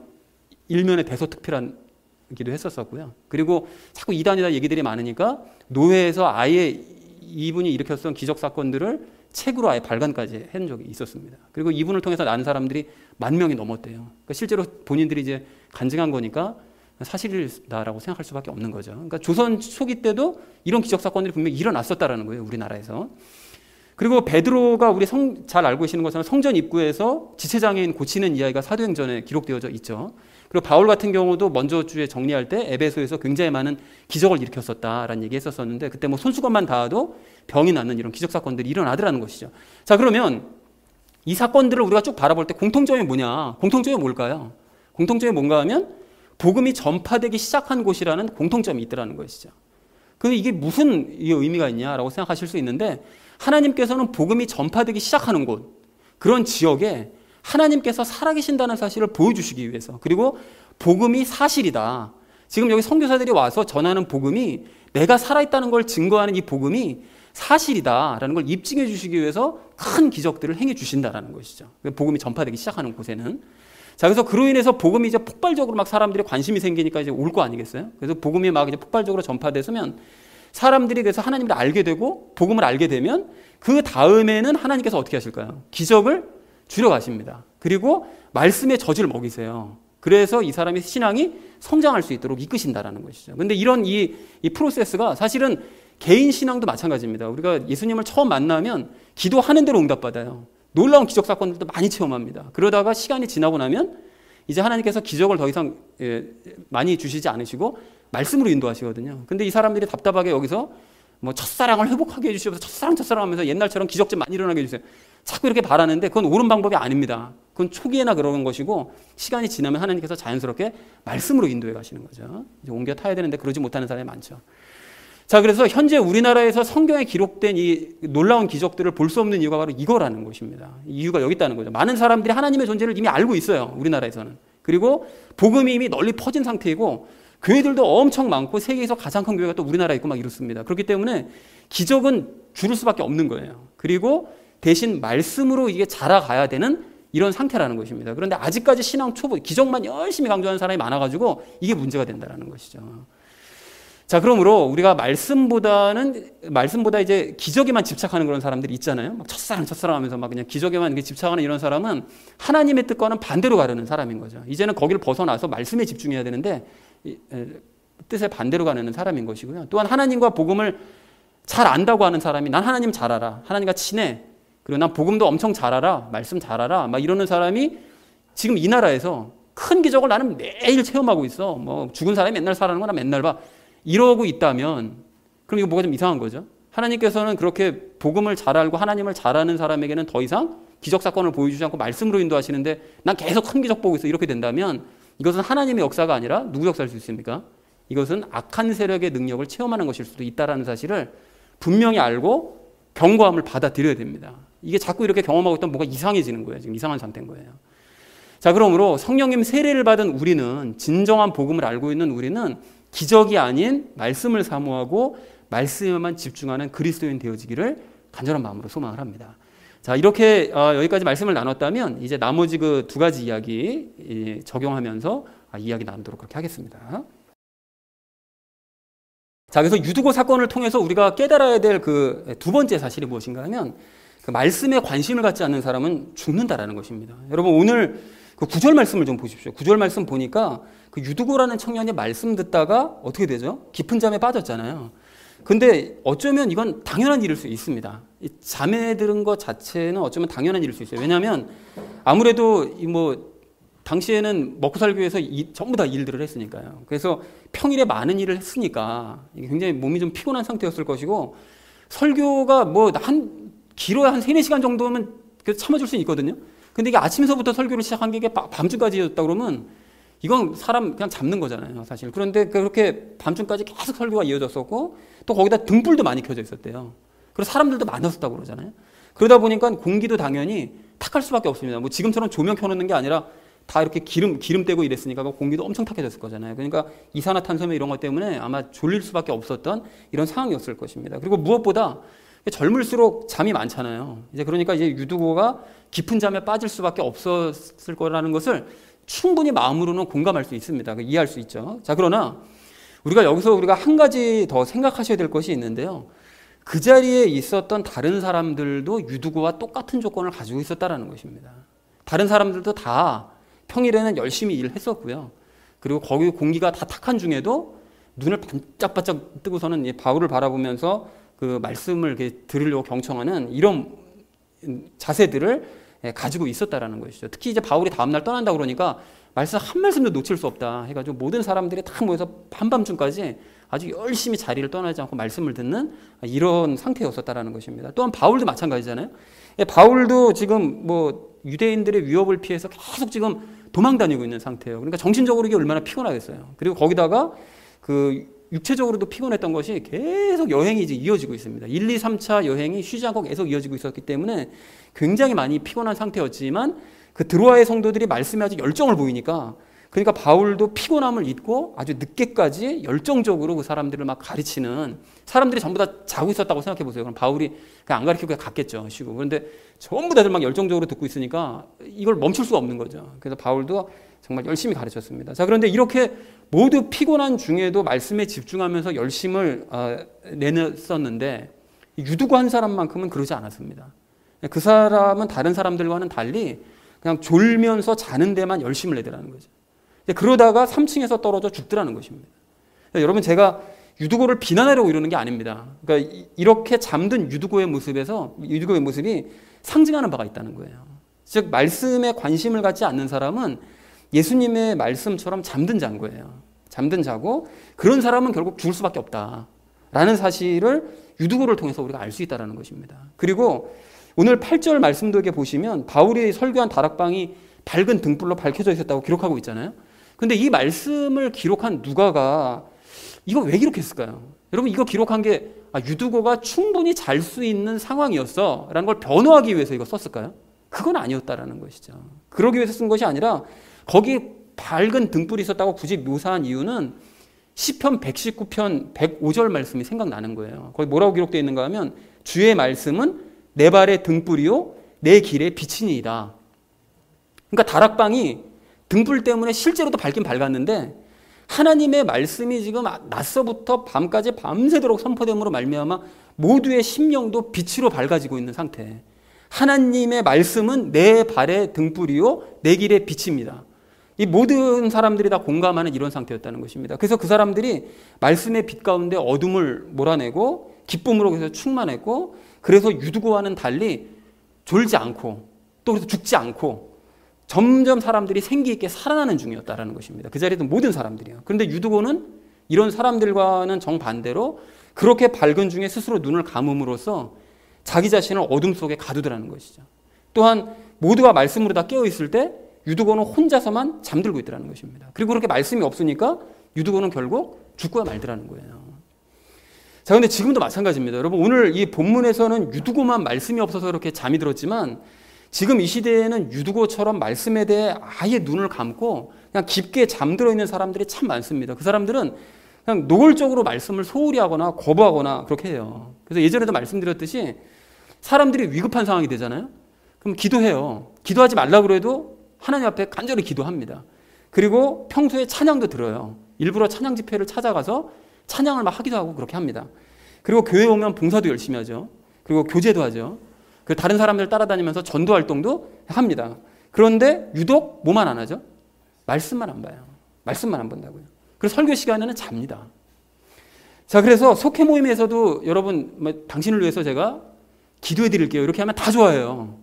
일면에 대서특필기도 했었었고요. 그리고 자꾸 이단이다 얘기들이 많으니까 노회에서 아예 이분이 일으켰던 기적 사건들을 책으로 아예 발간까지 한 적이 있었습니다. 그리고 이분을 통해서 난 사람들이 10,000명이 넘었대요. 그러니까 실제로 본인들이 이제 간증한 거니까 사실이다라고 생각할 수밖에 없는 거죠. 그러니까 조선 초기 때도 이런 기적 사건들이 분명히 일어났었다라는 거예요, 우리나라에서. 그리고 베드로가 우리 잘 알고 계시는 것처럼 성전 입구에서 지체장애인 고치는 이야기가 사도행전에 기록되어져 있죠. 그리고 바울 같은 경우도 먼저 주에 정리할 때 에베소에서 굉장히 많은 기적을 일으켰었다라는 얘기 했었었는데 그때 뭐 손수건만 닿아도 병이 낫는 이런 기적 사건들이 일어나더라는 것이죠. 자, 그러면 이 사건들을 우리가 쭉 바라볼 때 공통점이 뭐냐? 공통점이 뭘까요? 공통점이 뭔가 하면 복음이 전파되기 시작한 곳이라는 공통점이 있더라는 것이죠. 근데 이게 무슨 의미가 있냐라고 생각하실 수 있는데 하나님께서는 복음이 전파되기 시작하는 곳, 그런 지역에 하나님께서 살아계신다는 사실을 보여주시기 위해서, 그리고 복음이 사실이다. 지금 여기 선교사들이 와서 전하는 복음이 내가 살아있다는 걸 증거하는 이 복음이 사실이다라는 걸 입증해 주시기 위해서 큰 기적들을 행해 주신다라는 것이죠. 복음이 전파되기 시작하는 곳에는. 자, 그래서 그로 인해서 복음이 이제 폭발적으로 막 사람들이 관심이 생기니까 이제 올 거 아니겠어요? 그래서 복음이 막 이제 폭발적으로 전파되면 사람들이 그래서 하나님을 알게 되고 복음을 알게 되면 그 다음에는 하나님께서 어떻게 하실까요? 기적을 주려 가십니다. 그리고 말씀의 젖을 먹이세요. 그래서 이 사람의 신앙이 성장할 수 있도록 이끄신다라는 것이죠. 근데 이런 이 프로세스가 사실은 개인 신앙도 마찬가지입니다. 우리가 예수님을 처음 만나면 기도하는 대로 응답받아요. 놀라운 기적 사건들도 많이 체험합니다. 그러다가 시간이 지나고 나면 이제 하나님께서 기적을 더 이상 많이 주시지 않으시고 말씀으로 인도하시거든요. 근데 이 사람들이 답답하게 여기서 뭐 첫사랑을 회복하게 해주시면서 첫사랑 하면서 옛날처럼 기적 좀 많이 일어나게 해주세요. 자꾸 이렇게 바라는데 그건 옳은 방법이 아닙니다. 그건 초기에나 그런 것이고 시간이 지나면 하나님께서 자연스럽게 말씀으로 인도해 가시는 거죠. 이제 옮겨 타야 되는데 그러지 못하는 사람이 많죠. 자, 그래서 현재 우리나라에서 성경에 기록된 이 놀라운 기적들을 볼 수 없는 이유가 바로 이거라는 것입니다. 이유가 여기 있다는 거죠. 많은 사람들이 하나님의 존재를 이미 알고 있어요, 우리나라에서는. 그리고 복음이 이미 널리 퍼진 상태이고 교회들도 엄청 많고 세계에서 가장 큰 교회가 또 우리나라에 있고 막 이렇습니다. 그렇기 때문에 기적은 줄을 수밖에 없는 거예요. 그리고 대신 말씀으로 이게 자라가야 되는 이런 상태라는 것입니다. 그런데 아직까지 신앙 초보, 기적만 열심히 강조하는 사람이 많아가지고 이게 문제가 된다는 것이죠. 자, 그러므로 우리가 말씀보다 이제 기적에만 집착하는 그런 사람들이 있잖아요. 막 첫사랑 하면서 막 그냥 기적에만 집착하는 이런 사람은 하나님의 뜻과는 반대로 가려는 사람인 거죠. 이제는 거기를 벗어나서 말씀에 집중해야 되는데 뜻에 반대로 가는 사람인 것이고요. 또한 하나님과 복음을 잘 안다고 하는 사람이 난 하나님 잘 알아, 하나님과 친해, 그리고 난 복음도 엄청 잘 알아, 말씀 잘 알아, 막 이러는 사람이 지금 이 나라에서 큰 기적을 나는 매일 체험하고 있어. 뭐 죽은 사람이 맨날 살아나는 거나 맨날 봐. 이러고 있다면 그럼 이거 뭐가 좀 이상한 거죠. 하나님께서는 그렇게 복음을 잘 알고 하나님을 잘 아는 사람에게는 더 이상 기적 사건을 보여주지 않고 말씀으로 인도하시는데 난 계속 큰 기적 보고 있어. 이렇게 된다면 이것은 하나님의 역사가 아니라 누구 역사일 수 있습니까? 이것은 악한 세력의 능력을 체험하는 것일 수도 있다는 사실을 분명히 알고 경고함을 받아들여야 됩니다. 이게 자꾸 이렇게 경험하고 있다면 뭐가 이상해지는 거예요. 지금 이상한 상태인 거예요. 자, 그러므로 성령님 세례를 받은 우리는, 진정한 복음을 알고 있는 우리는 기적이 아닌 말씀을 사모하고 말씀에만 집중하는 그리스도인 되어지기를 간절한 마음으로 소망을 합니다. 자, 이렇게 여기까지 말씀을 나눴다면 이제 나머지 그 두 가지 이야기 적용하면서 이야기 나누도록 그렇게 하겠습니다. 자, 그래서 유두고 사건을 통해서 우리가 깨달아야 될 그 두 번째 사실이 무엇인가 하면 그 말씀에 관심을 갖지 않는 사람은 죽는다라는 것입니다. 여러분, 오늘 그 9절 말씀을 좀 보십시오. 9절 말씀 보니까 그 유두고라는 청년이 말씀 듣다가 어떻게 되죠? 깊은 잠에 빠졌잖아요. 근데 어쩌면 이건 당연한 일일 수 있습니다. 이 잠에 들은 것 자체는 어쩌면 당연한 일일 수 있어요. 왜냐하면 아무래도 당시에는 먹고 살기 위해서 전부 다 일들을 했으니까요. 그래서 평일에 많은 일을 했으니까 이게 굉장히 몸이 좀 피곤한 상태였을 것이고, 설교가 길어야 한 3-4시간 정도면 참아줄 수 있거든요. 근데 이게 아침서부터 설교를 시작한 게 밤중까지였다 그러면 이건 사람 그냥 잡는 거잖아요, 사실. 그런데 그렇게 밤중까지 계속 설교가 이어졌었고, 또 거기다 등불도 많이 켜져 있었대요. 그리고 사람들도 많았었다고 그러잖아요. 그러다 보니까 공기도 당연히 탁할 수밖에 없습니다. 뭐 지금처럼 조명 켜놓는 게 아니라 다 이렇게 기름 떼고 이랬으니까 공기도 엄청 탁해졌을 거잖아요. 그러니까 이산화탄소며 이런 것 때문에 아마 졸릴 수밖에 없었던 이런 상황이었을 것입니다. 그리고 무엇보다 젊을수록 잠이 많잖아요. 이제 그러니까 이제 유두고가 깊은 잠에 빠질 수밖에 없었을 거라는 것을 충분히 마음으로는 공감할 수 있습니다. 이해할 수 있죠. 자, 그러나 우리가 한 가지 더 생각하셔야 될 것이 있는데요. 그 자리에 있었던 다른 사람들도 유두고와 똑같은 조건을 가지고 있었다라는 것입니다. 다른 사람들도 다 평일에는 열심히 일했었고요. 그리고 거기 공기가 다 탁한 중에도 눈을 반짝반짝 뜨고서는 바울을 바라보면서 그 말씀을 이렇게 들으려고 경청하는 이런 자세들을 가지고 있었다라는 것이죠. 특히 이제 바울이 다음날 떠난다 그러니까 말씀 한 말씀도 놓칠 수 없다 해가지고 모든 사람들이 다 모여서 한밤중까지 아주 열심히 자리를 떠나지 않고 말씀을 듣는 이런 상태였었다라는 것입니다. 또한 바울도 마찬가지잖아요. 바울도 지금 뭐 유대인들의 위협을 피해서 계속 지금 도망 다니고 있는 상태예요. 그러니까 정신적으로 이게 얼마나 피곤하겠어요. 그리고 거기다가 그 육체적으로도 피곤했던 것이 계속 여행이 이제 이어지고 있습니다. 1, 2, 3차 여행이 쉬지 않고 계속 이어지고 있었기 때문에 굉장히 많이 피곤한 상태였지만 그 드로아의 성도들이 말씀에 아주 열정을 보이니까 그러니까 바울도 피곤함을 잊고 아주 늦게까지 열정적으로 그 사람들을 막 가르치는 사람들이 전부 다 자고 있었다고 생각해 보세요. 그럼 바울이 그냥 안 가르치고 그냥 갔겠죠. 쉬고. 그런데 전부 다들 막 열정적으로 듣고 있으니까 이걸 멈출 수가 없는 거죠. 그래서 바울도 정말 열심히 가르쳤습니다. 자, 그런데 이렇게 모두 피곤한 중에도 말씀에 집중하면서 열심을 내냈었는데 유두고 한 사람만큼은 그러지 않았습니다. 그 사람은 다른 사람들과는 달리 그냥 졸면서 자는 데만 열심을 내더라는 거죠. 그러다가 3층에서 떨어져 죽더라는 것입니다. 여러분, 제가 유두고를 비난하려고 이러는 게 아닙니다. 그러니까 이렇게 잠든 유두고의 모습이 상징하는 바가 있다는 거예요. 즉 말씀에 관심을 갖지 않는 사람은 예수님의 말씀처럼 잠든 자인 거예요. 잠든 자고 그런 사람은 결국 죽을 수밖에 없다라는 사실을 유두고를 통해서 우리가 알 수 있다는 것입니다. 그리고 오늘 8절 말씀도 이렇게 보시면 바울이 설교한 다락방이 밝은 등불로 밝혀져 있었다고 기록하고 있잖아요. 근데 이 말씀을 기록한 누가가 이거 왜 기록했을까요? 여러분, 이거 기록한 게 유두고가 충분히 잘 수 있는 상황이었어 라는 걸 변호하기 위해서 이거 썼을까요? 그건 아니었다라는 것이죠. 그러기 위해서 쓴 것이 아니라 거기 밝은 등불이 있었다고 굳이 묘사한 이유는 시편 119편 105절 말씀이 생각나는 거예요. 거기 뭐라고 기록되어 있는가 하면 주의 말씀은 내 발의 등불이요 내 길의 빛이니이다. 그러니까 다락방이 등불 때문에 실제로도 밝긴 밝았는데 하나님의 말씀이 지금 낮서부터 밤까지 밤새도록 선포됨으로 말미암아 모두의 심령도 빛으로 밝아지고 있는 상태. 하나님의 말씀은 내 발의 등불이요 내 길의 빛입니다. 이 모든 사람들이 다 공감하는 이런 상태였다는 것입니다. 그래서 그 사람들이 말씀의 빛 가운데 어둠을 몰아내고 기쁨으로 그래서 충만했고 그래서 유두고와는 달리 졸지 않고 또 그래서 죽지 않고 점점 사람들이 생기 있게 살아나는 중이었다는 것입니다. 그 자리에 있던 모든 사람들이요. 그런데 유두고는 이런 사람들과는 정반대로 그렇게 밝은 중에 스스로 눈을 감음으로써 자기 자신을 어둠 속에 가두더라는 것이죠. 또한 모두가 말씀으로 다 깨어있을 때 유두고는 혼자서만 잠들고 있더라는 것입니다. 그리고 그렇게 말씀이 없으니까 유두고는 결국 죽고야 말더라는 거예요. 자, 근데 지금도 마찬가지입니다. 여러분, 오늘 이 본문에서는 유두고만 말씀이 없어서 이렇게 잠이 들었지만 지금 이 시대에는 유두고처럼 말씀에 대해 아예 눈을 감고 그냥 깊게 잠들어 있는 사람들이 참 많습니다. 그 사람들은 그냥 노골적으로 말씀을 소홀히 하거나 거부하거나 그렇게 해요. 그래서 예전에도 말씀드렸듯이 사람들이 위급한 상황이 되잖아요. 그럼 기도해요. 기도하지 말라고 그래도 하나님 앞에 간절히 기도합니다. 그리고 평소에 찬양도 들어요. 일부러 찬양 집회를 찾아가서 찬양을 막 하기도 하고 그렇게 합니다. 그리고 교회 오면 봉사도 열심히 하죠. 그리고 교제도 하죠. 그리고 다른 사람들 따라다니면서 전도 활동도 합니다. 그런데 유독 뭐만 안 하죠? 말씀만 안 봐요. 말씀만 안 본다고요. 그래서 설교 시간에는 잡니다. 자, 그래서 속회 모임에서도 여러분 당신을 위해서 제가 기도해 드릴게요. 이렇게 하면 다 좋아해요.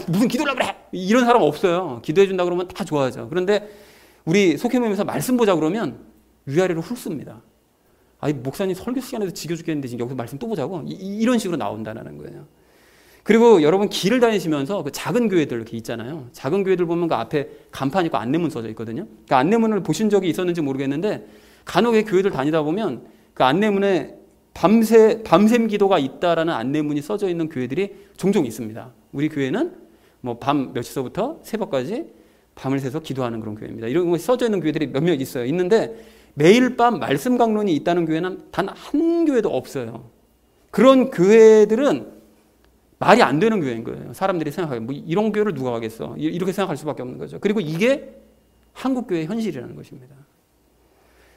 무슨 기도를 그래? 이런 사람 없어요. 기도해 준다 그러면 다 좋아하죠. 그런데 우리 속회 모임에서 말씀 보자 그러면 위아래로 훑습니다. 목사님 설교 시간에도 지겨 죽겠는데 지금 여기서 말씀 또 보자고? 이런 식으로 나온다는 거예요. 그리고 여러분 길을 다니시면서 그 작은 교회들 이렇게 있잖아요. 작은 교회들 보면 그 앞에 간판 있고 안내문 써져 있거든요. 그 안내문을 보신 적이 있었는지 모르겠는데 간혹 교회들 다니다 보면 그 안내문에 밤샘 기도가 있다라는 안내문이 써져 있는 교회들이 종종 있습니다. 우리 교회는 뭐 밤 몇 시서부터 새벽까지 밤을 새서 기도하는 그런 교회입니다. 이런 거 써져 있는 교회들이 몇몇 있어요. 있는데 매일 밤 말씀 강론이 있다는 교회는 단 한 교회도 없어요. 그런 교회들은 말이 안 되는 교회인 거예요. 사람들이 생각하기에 뭐 이런 교회를 누가 하겠어? 이렇게 생각할 수밖에 없는 거죠. 그리고 이게 한국 교회의 현실이라는 것입니다.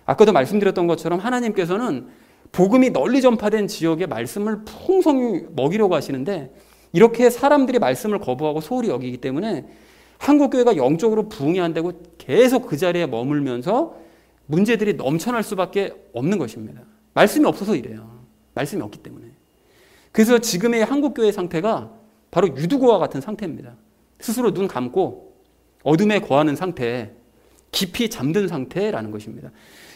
아까도 말씀드렸던 것처럼 하나님께서는 복음이 널리 전파된 지역에 말씀을 풍성히 먹이려고 하시는데 이렇게 사람들이 말씀을 거부하고 소홀히 여기기 때문에 한국 교회가 영적으로 부흥이 안 되고 계속 그 자리에 머물면서 문제들이 넘쳐날 수밖에 없는 것입니다. 말씀이 없어서 이래요. 말씀이 없기 때문에. 그래서 지금의 한국 교회의 상태가 바로 유두고와 같은 상태입니다. 스스로 눈 감고 어둠에 거하는 상태, 깊이 잠든 상태라는 것입니다.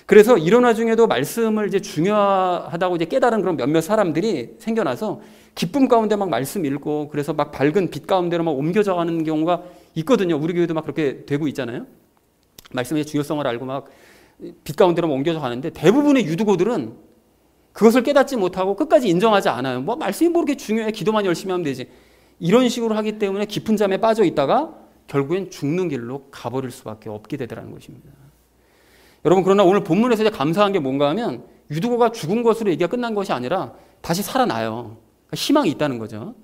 그래서 이런 와중에도 말씀을 이제 중요하다고 이제 깨달은 그런 몇몇 사람들이 생겨나서 기쁨 가운데 막 말씀 읽고 그래서 막 밝은 빛 가운데로 막 옮겨져 가는 경우가 있거든요. 우리 교회도 막 그렇게 되고 있잖아요. 말씀의 중요성을 알고 막 빛 가운데로 막 옮겨져 가는데 대부분의 유두고들은 그것을 깨닫지 못하고 끝까지 인정하지 않아요. 뭐 말씀이 뭐 그렇게 중요해. 기도만 열심히 하면 되지. 이런 식으로 하기 때문에 깊은 잠에 빠져 있다가 결국엔 죽는 길로 가버릴 수밖에 없게 되더라는 것입니다. 여러분 그러나 오늘 본문에서 이제 감사한 게 뭔가 하면 유두고가 죽은 것으로 얘기가 끝난 것이 아니라 다시 살아나요. 그러니까 희망이 있다는 거죠.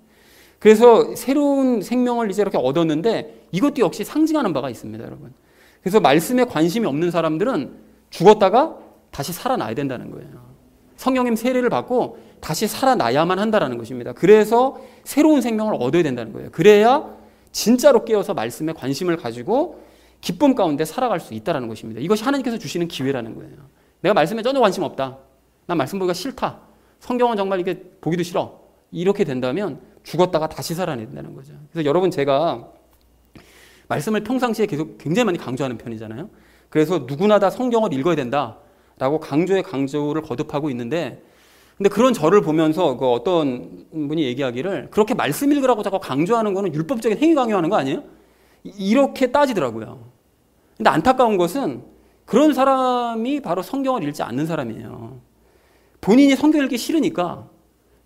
그래서 새로운 생명을 이제 이렇게 얻었는데 이것도 역시 상징하는 바가 있습니다, 여러분. 그래서 말씀에 관심이 없는 사람들은 죽었다가 다시 살아나야 된다는 거예요. 성령님 세례를 받고 다시 살아나야만 한다는 것입니다. 그래서 새로운 생명을 얻어야 된다는 거예요. 그래야 진짜로 깨어서 말씀에 관심을 가지고 기쁨 가운데 살아갈 수 있다는 것입니다. 이것이 하나님께서 주시는 기회라는 거예요. 내가 말씀에 전혀 관심 없다. 난 말씀 보기가 싫다. 성경은 정말 이게 보기도 싫어. 이렇게 된다면 죽었다가 다시 살아내야 된다는 거죠. 그래서 여러분 제가 말씀을 평상시에 계속 굉장히 많이 강조하는 편이잖아요. 그래서 누구나 다 성경을 읽어야 된다라고 강조를 거듭하고 있는데 근데 그런 저를 보면서 그 어떤 분이 얘기하기를 그렇게 말씀 읽으라고 자꾸 강조하는 거는 율법적인 행위 강요하는 거 아니에요? 이렇게 따지더라고요. 근데 안타까운 것은 그런 사람이 바로 성경을 읽지 않는 사람이에요. 본인이 성경 읽기 싫으니까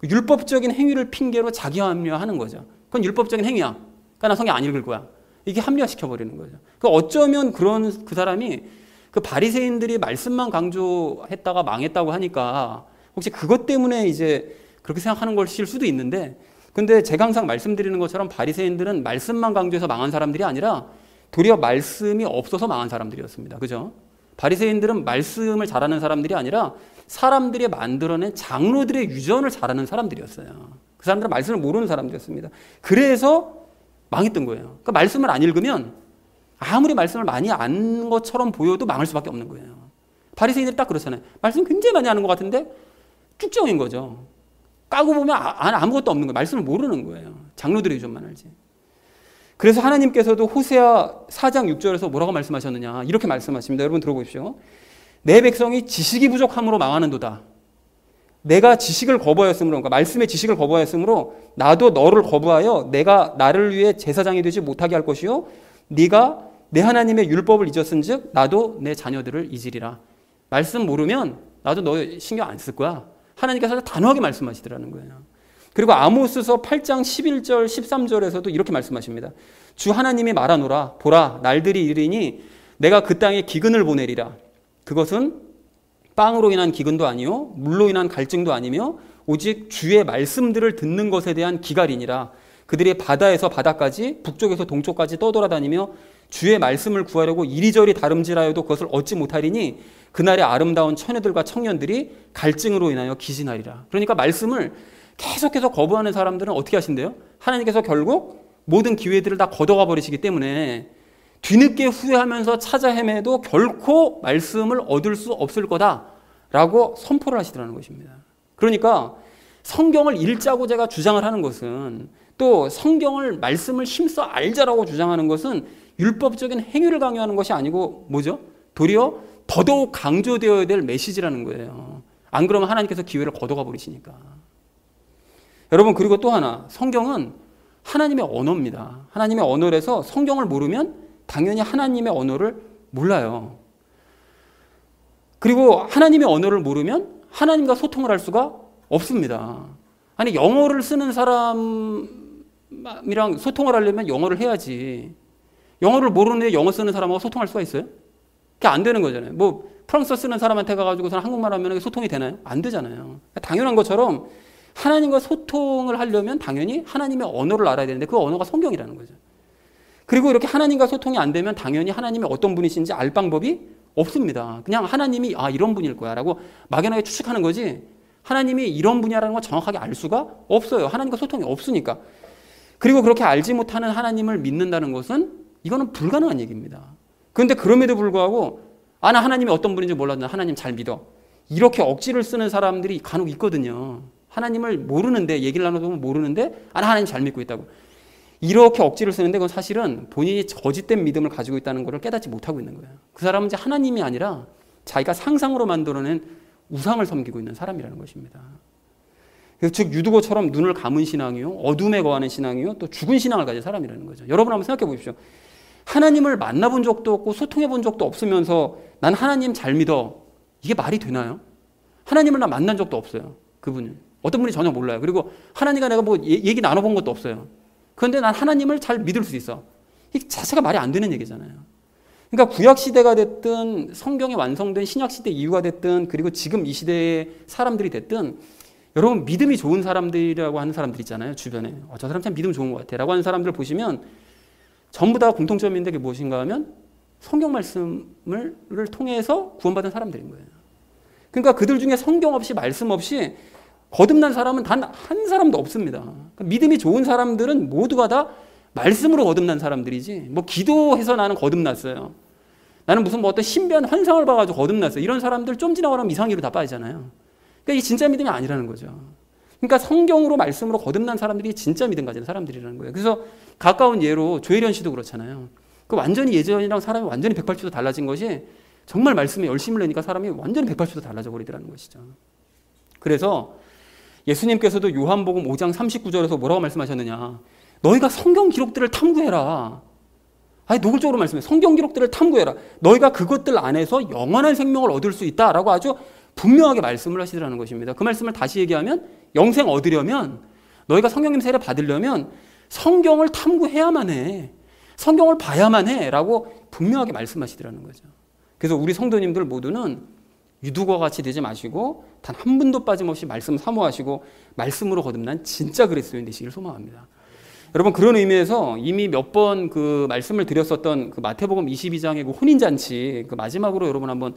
율법적인 행위를 핑계로 자기 합리화하는 거죠. 그건 율법적인 행위야. 그러니까 나 성경 안 읽을 거야. 이게 합리화시켜버리는 거죠. 어쩌면 그 사람이 그 바리새인들이 말씀만 강조했다가 망했다고 하니까 혹시 그것 때문에 이제 그렇게 생각하는 것일 수도 있는데 근데 제가 항상 말씀드리는 것처럼 바리새인들은 말씀만 강조해서 망한 사람들이 아니라 도리어 말씀이 없어서 망한 사람들이었습니다. 그죠? 바리새인들은 말씀을 잘하는 사람들이 아니라 사람들이 만들어낸 장로들의 유전을 잘하는 사람들이었어요. 그 사람들은 말씀을 모르는 사람들이었습니다. 그래서 망했던 거예요. 그러니까 말씀을 안 읽으면 아무리 말씀을 많이 안 것처럼 보여도 망할 수밖에 없는 거예요. 바리새인들이 딱 그렇잖아요. 말씀 굉장히 많이 아는 것 같은데 쭉정인 거죠. 까고 보면 아무것도 없는 거예요. 말씀을 모르는 거예요. 장로들의 유전만 알지. 그래서 하나님께서도 호세아 4장 6절에서 뭐라고 말씀하셨느냐 이렇게 말씀하십니다. 여러분 들어보십시오. 내 백성이 지식이 부족함으로 망하는도다. 내가 지식을 거부하였으므로 그러니까 말씀의 지식을 거부하였으므로 나도 너를 거부하여 내가 나를 위해 제사장이 되지 못하게 할 것이요 네가 내 하나님의 율법을 잊었은즉 나도 내 자녀들을 잊으리라. 말씀 모르면 나도 너 신경 안 쓸 거야. 하나님께서 단호하게 말씀하시더라는 거예요. 그리고 아모스서 8장 11절 13절에서도 이렇게 말씀하십니다. 주 하나님이 말하노라 보라 날들이 이르니 내가 그 땅에 기근을 보내리라. 그것은 빵으로 인한 기근도 아니요 물로 인한 갈증도 아니며 오직 주의 말씀들을 듣는 것에 대한 기갈이니라. 그들이 바다에서 바다까지 북쪽에서 동쪽까지 떠돌아다니며 주의 말씀을 구하려고 이리저리 다름질하여도 그것을 얻지 못하리니 그날의 아름다운 처녀들과 청년들이 갈증으로 인하여 기진하리라. 그러니까 말씀을 계속해서 거부하는 사람들은 어떻게 하신대요? 하나님께서 결국 모든 기회들을 다 걷어가 버리시기 때문에 뒤늦게 후회하면서 찾아 헤매도 결코 말씀을 얻을 수 없을 거다라고 선포를 하시더라는 것입니다. 그러니까 성경을 읽자고 제가 주장을 하는 것은 또 성경을 말씀을 힘써 알자라고 주장하는 것은 율법적인 행위를 강요하는 것이 아니고 뭐죠? 도리어 더더욱 강조되어야 될 메시지라는 거예요. 안 그러면 하나님께서 기회를 걷어가 버리시니까. 여러분 그리고 또 하나 성경은 하나님의 언어입니다. 하나님의 언어라서 성경을 모르면 당연히 하나님의 언어를 몰라요. 그리고 하나님의 언어를 모르면 하나님과 소통을 할 수가 없습니다. 아니 영어를 쓰는 사람이랑 소통을 하려면 영어를 해야지. 영어를 모르는데 영어 쓰는 사람하고 소통할 수가 있어요? 그게 안 되는 거잖아요. 뭐 프랑스어 쓰는 사람한테 가가지고서는 한국말 하면 소통이 되나요? 안 되잖아요. 그러니까 당연한 것처럼 하나님과 소통을 하려면 당연히 하나님의 언어를 알아야 되는데 그 언어가 성경이라는 거죠. 그리고 이렇게 하나님과 소통이 안 되면 당연히 하나님이 어떤 분이신지 알 방법이 없습니다. 그냥 하나님이 이런 분일 거야 라고 막연하게 추측하는 거지 하나님이 이런 분이라는 걸 정확하게 알 수가 없어요. 하나님과 소통이 없으니까. 그리고 그렇게 알지 못하는 하나님을 믿는다는 것은 이거는 불가능한 얘기입니다. 그런데 그럼에도 불구하고 나 하나님이 어떤 분인지 몰랐는데 하나님 잘 믿어. 이렇게 억지를 쓰는 사람들이 간혹 있거든요. 하나님을 모르는데 얘기를 나눠보면 모르는데 나 하나님 잘 믿고 있다고. 이렇게 억지를 쓰는데 그건 사실은 본인이 거짓된 믿음을 가지고 있다는 것을 깨닫지 못하고 있는 거예요. 그 사람은 이제 하나님이 아니라 자기가 상상으로 만들어낸 우상을 섬기고 있는 사람이라는 것입니다. 즉 유두고처럼 눈을 감은 신앙이요, 어둠에 거하는 신앙이요, 또 죽은 신앙을 가진 사람이라는 거죠. 여러분 한번 생각해 보십시오. 하나님을 만나본 적도 없고 소통해 본 적도 없으면서 난 하나님 잘 믿어. 이게 말이 되나요? 하나님을 나 만난 적도 없어요. 그분은. 어떤 분이 전혀 몰라요. 그리고 하나님과 내가 뭐 얘기 나눠본 것도 없어요. 그런데 난 하나님을 잘 믿을 수 있어. 이 자체가 말이 안 되는 얘기잖아요. 그러니까 구약시대가 됐든 성경이 완성된 신약시대 이후가 됐든 그리고 지금 이 시대의 사람들이 됐든 여러분 믿음이 좋은 사람들이라고 하는 사람들 있잖아요. 주변에. 저 사람 참 믿음 좋은 것 같아 라고 하는 사람들 보시면 전부 다 공통점이 있는데 그게 무엇인가 하면 성경 말씀을 통해서 구원받은 사람들인 거예요. 그러니까 그들 중에 성경 없이 말씀 없이 거듭난 사람은 단 한 사람도 없습니다. 그러니까 믿음이 좋은 사람들은 모두가 다 말씀으로 거듭난 사람들이지 뭐 기도해서 나는 거듭났어요. 나는 무슨 뭐 어떤 신비한 환상을 봐가지고 거듭났어요. 이런 사람들 좀 지나가면 이상기로 다 빠지잖아요. 그러니까 이게 진짜 믿음이 아니라는 거죠. 그러니까 성경으로 말씀으로 거듭난 사람들이 진짜 믿음 가진 사람들이라는 거예요. 그래서 가까운 예로 조혜련 씨도 그렇잖아요. 그 완전히 예전이랑 사람이 완전히 180도 달라진 것이 정말 말씀에 열심을 내니까 사람이 완전히 180도 달라져 버리더라는 것이죠. 그래서 예수님께서도 요한복음 5장 39절에서 뭐라고 말씀하셨느냐. 너희가 성경 기록들을 탐구해라. 노골적으로 말씀해. 성경 기록들을 탐구해라. 너희가 그것들 안에서 영원한 생명을 얻을 수 있다라고 아주 분명하게 말씀을 하시더라는 것입니다. 그 말씀을 다시 얘기하면 영생 얻으려면 너희가 성령님 세례 받으려면 성경을 탐구해야만 해. 성경을 봐야만 해 라고 분명하게 말씀하시더라는 거죠. 그래서 우리 성도님들 모두는 유두과 같이 되지 마시고 단 한 분도 빠짐없이 말씀 사모하시고 말씀으로 거듭난 진짜 그리스도인 되시길 소망합니다. 여러분 그런 의미에서 이미 몇 번 그 말씀을 드렸었던 그 마태복음 22장의 그 혼인잔치 그 마지막으로 여러분 한번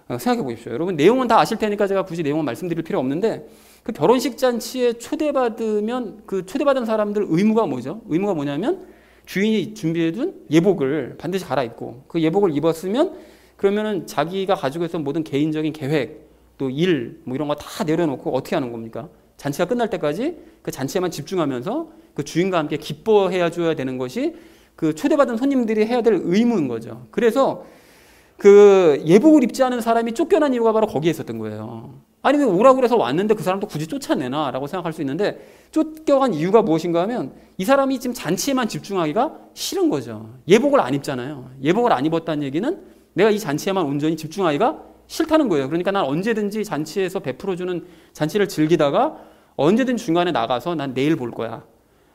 생각해 보십시오. 여러분 내용은 다 아실 테니까 제가 굳이 내용은 말씀드릴 필요 없는데 그 결혼식 잔치에 초대받으면 그 초대받은 사람들 의무가 뭐죠? 의무가 뭐냐면 주인이 준비해둔 예복을 반드시 갈아입고 그 예복을 입었으면 그러면은 자기가 가지고 있었던 모든 개인적인 계획 또 일 뭐 이런 거 다 내려놓고 어떻게 하는 겁니까? 잔치가 끝날 때까지 그 잔치에만 집중하면서 그 주인과 함께 기뻐해야 줘야 되는 것이 그 초대받은 손님들이 해야 될 의무인 거죠. 그래서 그 예복을 입지 않은 사람이 쫓겨난 이유가 바로 거기에 있었던 거예요. 아니 왜 오라고 그래서 왔는데 그 사람도 굳이 쫓아내나 라고 생각할 수 있는데 쫓겨간 이유가 무엇인가 하면 이 사람이 지금 잔치에만 집중하기가 싫은 거죠. 예복을 안 입잖아요. 예복을 안 입었다는 얘기는 내가 이 잔치에만 온전히 집중하기가 싫다는 거예요. 그러니까 난 언제든지 잔치에서 베풀어주는 잔치를 즐기다가 언제든 중간에 나가서 난 내일 볼 거야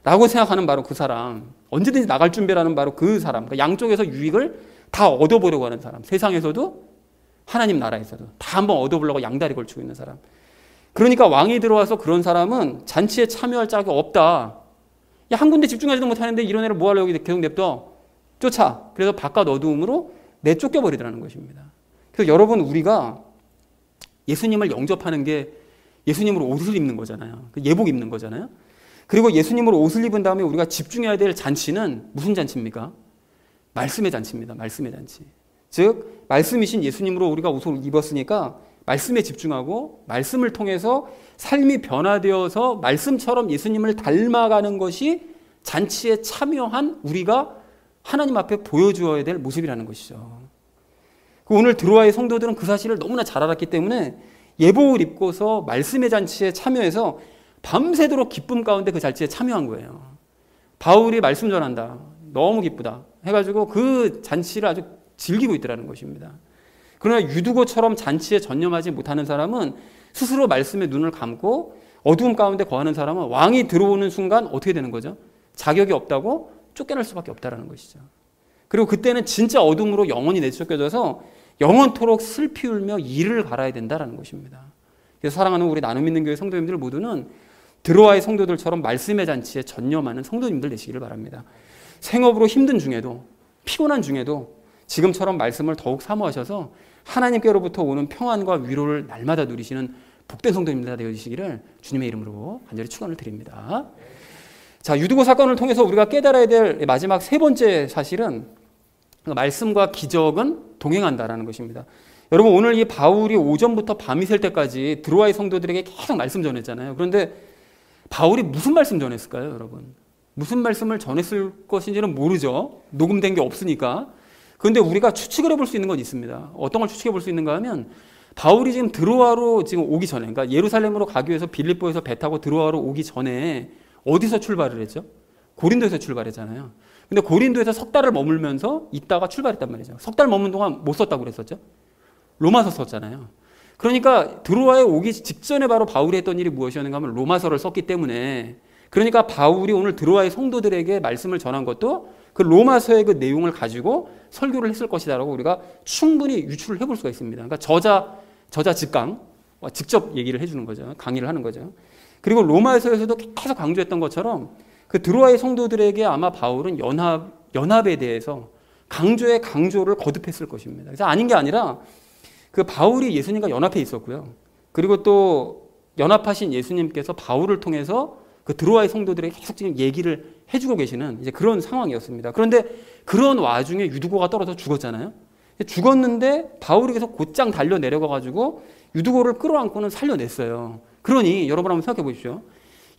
라고 생각하는 바로 그 사람, 언제든지 나갈 준비라는 바로 그 사람, 그러니까 양쪽에서 유익을 다 얻어보려고 하는 사람, 세상에서도 하나님 나라에서도 다 한번 얻어보려고 양다리 걸치고 있는 사람. 그러니까 왕이 들어와서 그런 사람은 잔치에 참여할 자격이 없다. 야, 한 군데 집중하지도 못하는데 이런 애를 뭐하려고 계속 냅둬? 쫓아. 그래서 바깥 어두움으로 내쫓겨버리더라는 것입니다. 그래서 여러분 우리가 예수님을 영접하는 게 예수님으로 옷을 입는 거잖아요. 예복 입는 거잖아요. 그리고 예수님으로 옷을 입은 다음에 우리가 집중해야 될 잔치는 무슨 잔치입니까? 말씀의 잔치입니다. 말씀의 잔치. 즉 말씀이신 예수님으로 우리가 옷을 입었으니까 말씀에 집중하고 말씀을 통해서 삶이 변화되어서 말씀처럼 예수님을 닮아가는 것이 잔치에 참여한 우리가 하나님 앞에 보여주어야 될 모습이라는 것이죠. 오늘 드로아의 성도들은 그 사실을 너무나 잘 알았기 때문에 예복을 입고서 말씀의 잔치에 참여해서 밤새도록 기쁨 가운데 그 잔치에 참여한 거예요. 바울이 말씀 전한다. 너무 기쁘다. 해가지고 그 잔치를 아주 즐기고 있더라는 것입니다. 그러나 유두고처럼 잔치에 전념하지 못하는 사람은 스스로 말씀에 눈을 감고 어두움 가운데 거하는 사람은 왕이 들어오는 순간 어떻게 되는 거죠? 자격이 없다고 쫓겨날 수밖에 없다는 것이죠. 그리고 그때는 진짜 어둠으로 영원히 내쫓겨져서 영원토록 슬피 울며 이를 갈아야 된다라는 것입니다. 그래서 사랑하는 우리 나눔 있는 교회 성도님들 모두는 드로아의 성도들처럼 말씀의 잔치에 전념하는 성도님들 되시기를 바랍니다. 생업으로 힘든 중에도, 피곤한 중에도 지금처럼 말씀을 더욱 사모하셔서 하나님께로부터 오는 평안과 위로를 날마다 누리시는 복된 성도님들 되어주시기를 주님의 이름으로 간절히 축원을 드립니다. 자, 유두고 사건을 통해서 우리가 깨달아야 될 마지막 세 번째 사실은 말씀과 기적은 동행한다라는 것입니다. 여러분, 오늘 이 바울이 오전부터 밤이 셀 때까지 드로아의 성도들에게 계속 말씀 전했잖아요. 그런데 바울이 무슨 말씀 전했을까요, 여러분? 무슨 말씀을 전했을 것인지는 모르죠. 녹음된 게 없으니까. 그런데 우리가 추측을 해볼 수 있는 건 있습니다. 어떤 걸 추측해 볼 수 있는가 하면 바울이 지금 드로아로 지금 오기 전에, 그러니까 예루살렘으로 가기 위해서 빌립보에서 배 타고 드로아로 오기 전에 어디서 출발을 했죠? 고린도에서 출발했잖아요. 근데 고린도에서 석 달을 머물면서 있다가 출발했단 말이죠. 석 달 머문 동안 못 썼다고 그랬었죠? 로마서 썼잖아요. 그러니까 드로아에 오기 직전에 바로 바울이 했던 일이 무엇이었는가 하면 로마서를 썼기 때문에, 그러니까 바울이 오늘 드로아의 성도들에게 말씀을 전한 것도 그 로마서의 그 내용을 가지고 설교를 했을 것이다라고 우리가 충분히 유추를 해볼 수가 있습니다. 그러니까 저자 직강, 직접 얘기를 해주는 거죠. 강의를 하는 거죠. 그리고 로마서에서도 계속 강조했던 것처럼 그 드로아의 성도들에게 아마 바울은 연합에 대해서 강조를 거듭했을 것입니다. 그래서 아닌 게 아니라 그 바울이 예수님과 연합해 있었고요. 그리고 또 연합하신 예수님께서 바울을 통해서 그 드로아의 성도들에게 계속 지금 얘기를 해주고 계시는 이제 그런 상황이었습니다. 그런데 그런 와중에 유두고가 떨어져 죽었잖아요. 죽었는데 바울이 계속 곧장 달려 내려가가지고 유두고를 끌어안고는 살려냈어요. 그러니 여러분 한번 생각해 보십시오.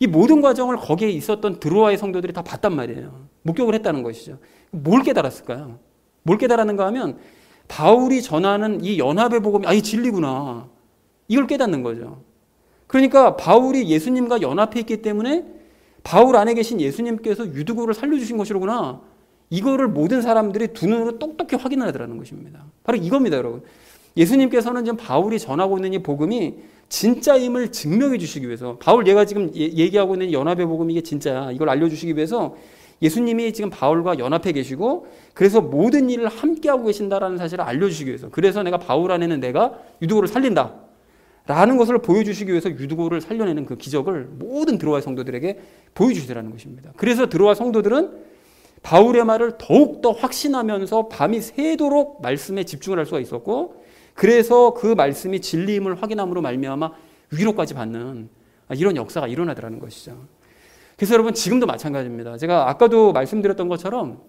이 모든 과정을 거기에 있었던 드로아의 성도들이 다 봤단 말이에요. 목격을 했다는 것이죠. 뭘 깨달았을까요? 뭘 깨달았는가 하면 바울이 전하는 이 연합의 복음이 이 진리구나. 이걸 깨닫는 거죠. 그러니까 바울이 예수님과 연합해 있기 때문에 바울 안에 계신 예수님께서 유두고를 살려주신 것이로구나. 이거를 모든 사람들이 두 눈으로 똑똑히 확인하더라는 것입니다. 바로 이겁니다, 여러분. 예수님께서는 지금 바울이 전하고 있는 이 복음이 진짜임을 증명해 주시기 위해서, 바울 얘가 지금 얘기하고 있는 연합의 복음이 이게 진짜야, 이걸 알려주시기 위해서 예수님이 지금 바울과 연합해 계시고 그래서 모든 일을 함께하고 계신다라는 사실을 알려주시기 위해서, 그래서 내가 바울 안에는 내가 유두고를 살린다 라는 것을 보여주시기 위해서 유두고를 살려내는 그 기적을 모든 드로아 성도들에게 보여주시더라는 것입니다. 그래서 드로아 성도들은 바울의 말을 더욱더 확신하면서 밤이 새도록 말씀에 집중을 할 수가 있었고, 그래서 그 말씀이 진리임을 확인함으로 말미암아 위로까지 받는 이런 역사가 일어나더라는 것이죠. 그래서 여러분, 지금도 마찬가지입니다. 제가 아까도 말씀드렸던 것처럼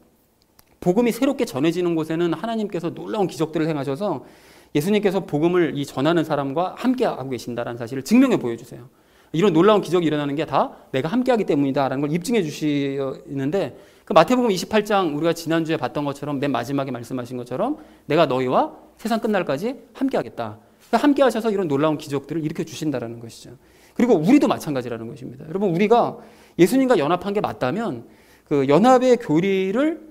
복음이 새롭게 전해지는 곳에는 하나님께서 놀라운 기적들을 행하셔서 예수님께서 복음을 전하는 사람과 함께하고 계신다는 사실을 증명해 보여주세요. 이런 놀라운 기적이 일어나는 게 다 내가 함께하기 때문이다라는 걸 입증해 주시는데, 그 마태복음 28장 우리가 지난주에 봤던 것처럼 맨 마지막에 말씀하신 것처럼 내가 너희와 세상 끝날까지 함께하겠다. 함께 하셔서 이런 놀라운 기적들을 일으켜 주신다라는 것이죠. 그리고 우리도 마찬가지라는 것입니다. 여러분, 우리가 예수님과 연합한 게 맞다면 그 연합의 교리를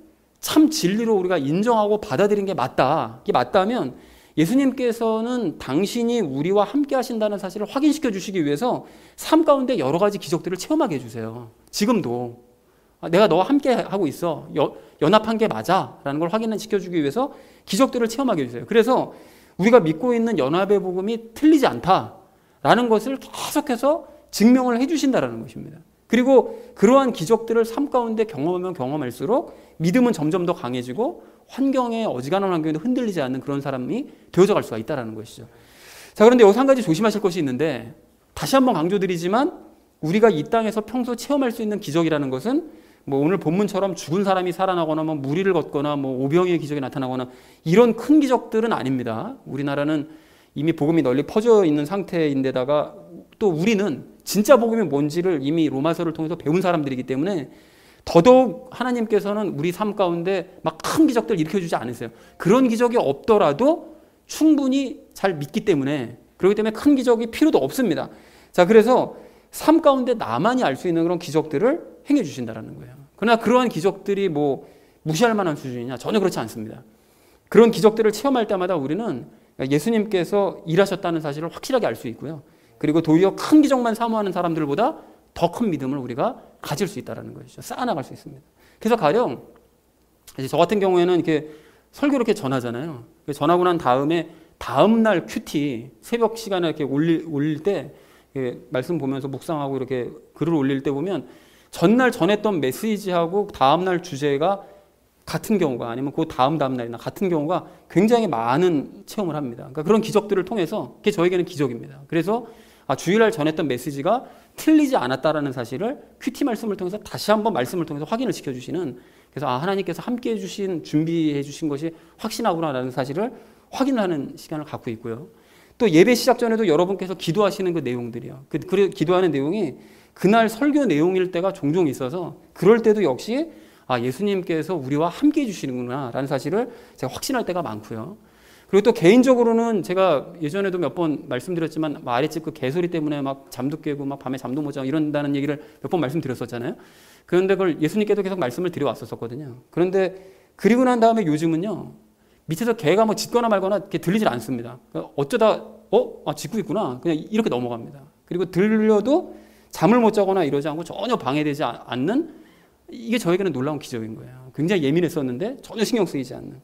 참 진리로 우리가 인정하고 받아들인 게 맞다. 이게 맞다면 예수님께서는 당신이 우리와 함께 하신다는 사실을 확인시켜 주시기 위해서 삶 가운데 여러 가지 기적들을 체험하게 해주세요. 지금도 내가 너와 함께 하고 있어. 연합한 게 맞아. 라는 걸 확인시켜주기 위해서 기적들을 체험하게 해주세요. 그래서 우리가 믿고 있는 연합의 복음이 틀리지 않다라는 것을 계속해서 증명을 해주신다라는 것입니다. 그리고 그러한 기적들을 삶 가운데 경험하면 경험할수록 믿음은 점점 더 강해지고 환경에 어지간한 환경에도 흔들리지 않는 그런 사람이 되어져 갈 수가 있다는 것이죠. 자, 그런데 여기서 한 가지 조심하실 것이 있는데, 다시 한번 강조드리지만 우리가 이 땅에서 평소 체험할 수 있는 기적이라는 것은 오늘 본문처럼 죽은 사람이 살아나거나 무리를 걷거나 오병이의 기적이 나타나거나 이런 큰 기적들은 아닙니다. 우리나라는 이미 복음이 널리 퍼져 있는 상태인데다가 또 우리는 진짜 복음이 뭔지를 이미 로마서를 통해서 배운 사람들이기 때문에 더더욱 하나님께서는 우리 삶 가운데 막 큰 기적들 일으켜주지 않으세요. 그런 기적이 없더라도 충분히 잘 믿기 때문에, 그렇기 때문에 큰 기적이 필요도 없습니다. 자, 그래서 삶 가운데 나만이 알 수 있는 그런 기적들을 행해 주신다는 거예요. 그러나 그러한 기적들이 무시할 만한 수준이냐? 전혀 그렇지 않습니다. 그런 기적들을 체험할 때마다 우리는 예수님께서 일하셨다는 사실을 확실하게 알 수 있고요. 그리고 도리어 큰 기적만 사모하는 사람들보다 더 큰 믿음을 우리가 가질 수 있다는 것이죠. 쌓아나갈 수 있습니다. 그래서 가령 이제 저 같은 경우에는 이렇게 설교 이렇게 전하잖아요. 전하고 난 다음에 다음날 큐티 새벽 시간에 이렇게 올릴 때 말씀 보면서 묵상하고 이렇게 글을 올릴 때 보면 전날 전했던 메시지하고 다음날 주제가 같은 경우가 아니면 그 다음날이나 같은 경우가 굉장히 많은 체험을 합니다. 그러니까 그런 기적들을 통해서 그게 저에게는 기적입니다. 그래서 주일날 전했던 메시지가 틀리지 않았다라는 사실을 큐티 말씀을 통해서 다시 한번 말씀을 통해서 확인을 시켜주시는, 그래서 하나님께서 함께해 주신 준비해 주신 것이 확신하구나라는 사실을 확인하는 시간을 갖고 있고요. 또 예배 시작 전에도 여러분께서 기도하시는 그 내용들이요. 그 기도하는 내용이 그날 설교 내용일 때가 종종 있어서 그럴 때도 역시 예수님께서 우리와 함께 해주시는구나 라는 사실을 제가 확신할 때가 많고요. 그리고 또 개인적으로는 제가 예전에도 몇 번 말씀드렸지만 아랫집 그 개소리 때문에 막 잠도 깨고 막 밤에 잠도 못 자고 이런다는 얘기를 몇 번 말씀드렸었잖아요. 그런데 그걸 예수님께도 계속 말씀을 드려왔었거든요. 그런데 그리고 난 다음에 요즘은요, 밑에서 개가 뭐 짖거나 말거나 이렇게 들리질 않습니다. 어쩌다 짖고 있구나 그냥 이렇게 넘어갑니다. 그리고 들려도 잠을 못 자거나 이러지 않고 전혀 방해되지 않는, 이게 저에게는 놀라운 기적인 거예요. 굉장히 예민했었는데 전혀 신경 쓰이지 않는.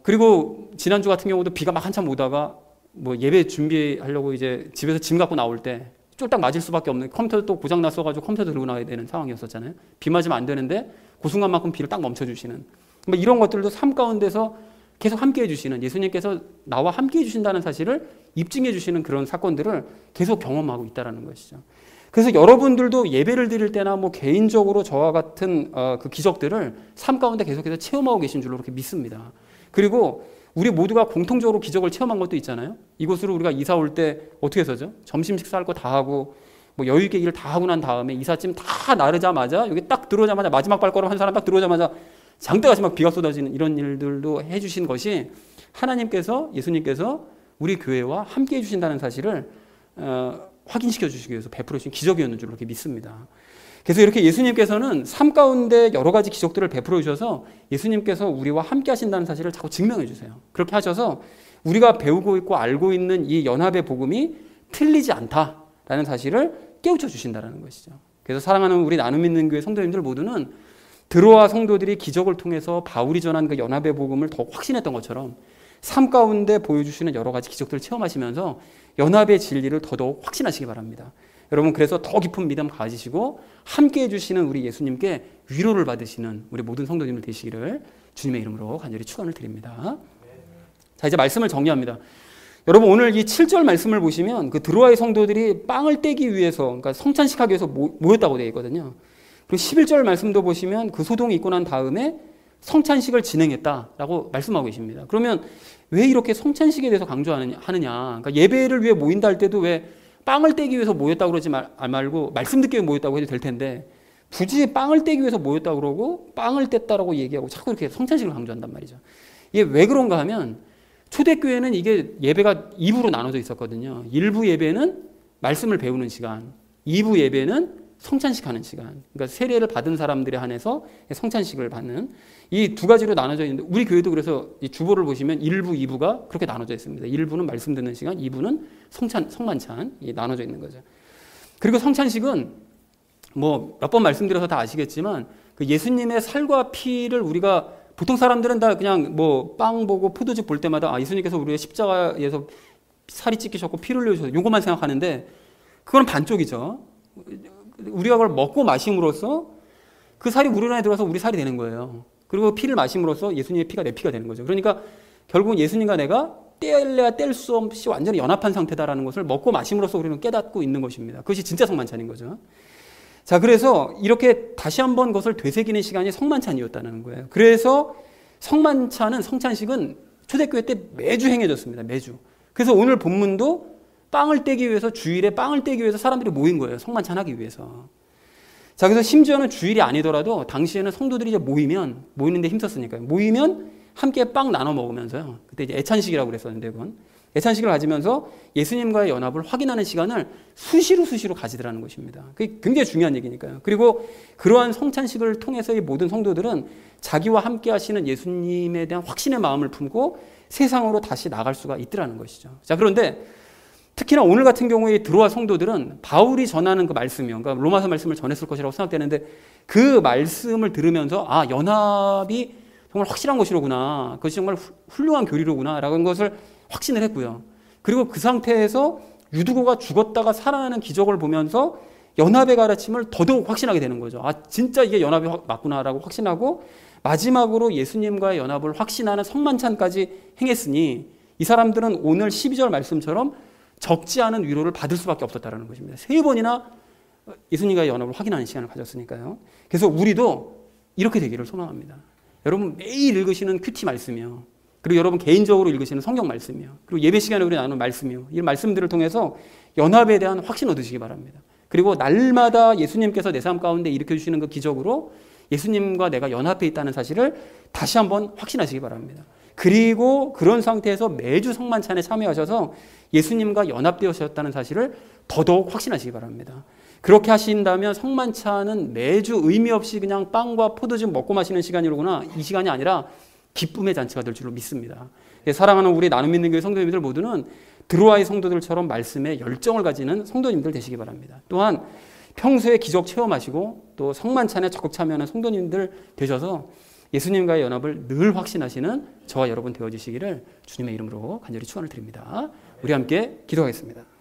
그리고 지난주 같은 경우도 비가 막 한참 오다가 뭐 예배 준비하려고 이제 집에서 짐 갖고 나올 때 쫄딱 맞을 수밖에 없는, 컴퓨터 또 고장 났어가지고 컴퓨터 들고 나와야 되는 상황이었었잖아요. 비 맞으면 안 되는데 그 순간만큼 비를 딱 멈춰주시는, 뭐 이런 것들도 삶 가운데서 계속 함께 해주시는, 예수님께서 나와 함께 해주신다는 사실을 입증해 주시는 그런 사건들을 계속 경험하고 있다는 것이죠. 그래서 여러분들도 예배를 드릴 때나 뭐 개인적으로 저와 같은 그 기적들을 삶 가운데 계속해서 체험하고 계신 줄로 그렇게 믿습니다. 그리고 우리 모두가 공통적으로 기적을 체험한 것도 있잖아요. 이곳으로 우리가 이사 올 때 어떻게 해서죠? 점심 식사할 거 다 하고 뭐 여유 있게 일을 다 하고 난 다음에 이삿짐 다 나르자마자 여기 딱 들어오자마자 마지막 발걸음 한 사람 딱 들어오자마자 장대같이 막 비가 쏟아지는 이런 일들도 해주신 것이 하나님께서, 예수님께서 우리 교회와 함께 해주신다는 사실을 확인시켜 주시기 위해서 베풀어 주신 기적이었는 줄로 이렇게 믿습니다. 그래서 이렇게 예수님께서는 삶 가운데 여러 가지 기적들을 베풀어 주셔서 예수님께서 우리와 함께 하신다는 사실을 자꾸 증명해 주세요. 그렇게 하셔서 우리가 배우고 있고 알고 있는 이 연합의 복음이 틀리지 않다라는 사실을 깨우쳐 주신다는 것이죠. 그래서 사랑하는 우리 나눔 있는 교회 성도님들 모두는 드로아 성도들이 기적을 통해서 바울이 전한 그 연합의 복음을 더 확신했던 것처럼 삶 가운데 보여주시는 여러 가지 기적들을 체험하시면서 연합의 진리를 더더욱 확신하시기 바랍니다. 여러분, 그래서 더 깊은 믿음 가지시고 함께 해주시는 우리 예수님께 위로를 받으시는 우리 모든 성도님들 되시기를 주님의 이름으로 간절히 축원을 드립니다. 자, 이제 말씀을 정리합니다. 여러분, 오늘 이 7절 말씀을 보시면 그 드로아의 성도들이 빵을 떼기 위해서, 그러니까 성찬식 하기 위해서 모였다고 되어 있거든요. 그리고 11절 말씀도 보시면 그 소동이 있고 난 다음에 성찬식을 진행했다라고 말씀하고 계십니다. 그러면 왜 이렇게 성찬식에 대해서 강조하느냐? 그러니까 예배를 위해 모인다 할 때도 왜 빵을 떼기 위해서 모였다고 그러지 말고 말씀 듣기 위해 모였다고 해도 될 텐데 굳이 빵을 떼기 위해서 모였다고 그러고 빵을 뗐다라고 얘기하고 자꾸 이렇게 성찬식을 강조한단 말이죠. 이게 왜 그런가 하면 초대교회는 이게 예배가 2부로 나눠져 있었거든요. 1부 예배는 말씀을 배우는 시간, 2부 예배는 성찬식 하는 시간, 그러니까 세례를 받은 사람들에 한해서 성찬식을 받는 이 두 가지로 나눠져 있는데 우리 교회도 그래서 이 주보를 보시면 1부, 2부가 그렇게 나눠져 있습니다. 1부는 말씀 듣는 시간, 2부는 성만찬 나눠져 있는 거죠. 그리고 성찬식은 뭐 몇 번 말씀드려서 다 아시겠지만 그 예수님의 살과 피를 우리가 보통 사람들은 다 그냥 뭐 빵 보고 포도즙 볼 때마다 예수님께서 우리의 십자가에서 살이 찢기셨고 피를 흘려주셔서 요것만 생각하는데 그건 반쪽이죠. 우리가 그걸 먹고 마심으로써 그 살이 우리 안에 들어가서 우리 살이 되는 거예요. 그리고 피를 마심으로써 예수님의 피가 내 피가 되는 거죠. 그러니까 결국은 예수님과 내가 뗄래야 뗄 수 없이 완전히 연합한 상태다라는 것을 먹고 마심으로써 우리는 깨닫고 있는 것입니다. 그것이 진짜 성만찬인 거죠. 자, 그래서 이렇게 다시 한번 그것을 되새기는 시간이 성만찬이었다는 거예요. 그래서 성만찬은, 성찬식은 초대교회 때 매주 행해졌습니다. 매주. 그래서 오늘 본문도 빵을 떼기 위해서, 주일에 빵을 떼기 위해서 사람들이 모인 거예요. 성만찬 하기 위해서. 자, 그래서 심지어는 주일이 아니더라도 당시에는 성도들이 이제 모이는데 힘썼으니까요. 모이면 함께 빵 나눠 먹으면서요. 그때 이제 애찬식이라고 그랬었는데 그건. 애찬식을 가지면서 예수님과의 연합을 확인하는 시간을 수시로 가지더라는 것입니다. 그게 굉장히 중요한 얘기니까요. 그리고 그러한 성찬식을 통해서 이 모든 성도들은 자기와 함께 하시는 예수님에 대한 확신의 마음을 품고 세상으로 다시 나갈 수가 있더라는 것이죠. 자, 그런데 특히나 오늘 같은 경우에 들어와 성도들은 바울이 전하는 그 말씀이요. 그러니까 로마서 말씀을 전했을 것이라고 생각되는데 그 말씀을 들으면서 아, 연합이 정말 확실한 것이로구나. 그것이 정말 훌륭한 교리로구나. 라는 것을 확신을 했고요. 그리고 그 상태에서 유두고가 죽었다가 살아나는 기적을 보면서 연합의 가르침을 더더욱 확신하게 되는 거죠. 아, 진짜 이게 연합이 맞구나라고 확신하고 마지막으로 예수님과의 연합을 확신하는 성만찬까지 행했으니 이 사람들은 오늘 12절 말씀처럼 적지 않은 위로를 받을 수밖에 없었다는 것입니다. 3번이나 예수님과의 연합을 확인하는 시간을 가졌으니까요. 그래서 우리도 이렇게 되기를 소망합니다. 여러분 매일 읽으시는 큐티 말씀이요. 그리고 여러분 개인적으로 읽으시는 성경 말씀이요. 그리고 예배 시간에 우리 나누는 말씀이요. 이 말씀들을 통해서 연합에 대한 확신 얻으시기 바랍니다. 그리고 날마다 예수님께서 내 삶 가운데 일으켜주시는 그 기적으로 예수님과 내가 연합해 있다는 사실을 다시 한번 확신하시기 바랍니다. 그리고 그런 상태에서 매주 성만찬에 참여하셔서 예수님과 연합되어졌다는 사실을 더더욱 확신하시기 바랍니다. 그렇게 하신다면 성만찬은 매주 의미 없이 그냥 빵과 포도즙 먹고 마시는 시간이로구나, 이 시간이 아니라 기쁨의 잔치가 될 줄로 믿습니다. 사랑하는 우리 나눔 믿는 교회 성도님들 모두는 드로아의 성도들처럼 말씀에 열정을 가지는 성도님들 되시기 바랍니다. 또한 평소에 기적 체험하시고 또 성만찬에 적극 참여하는 성도님들 되셔서 예수님과의 연합을 늘 확신하시는 저와 여러분 되어주시기를 주님의 이름으로 간절히 축원을 드립니다. 우리 함께 기도하겠습니다.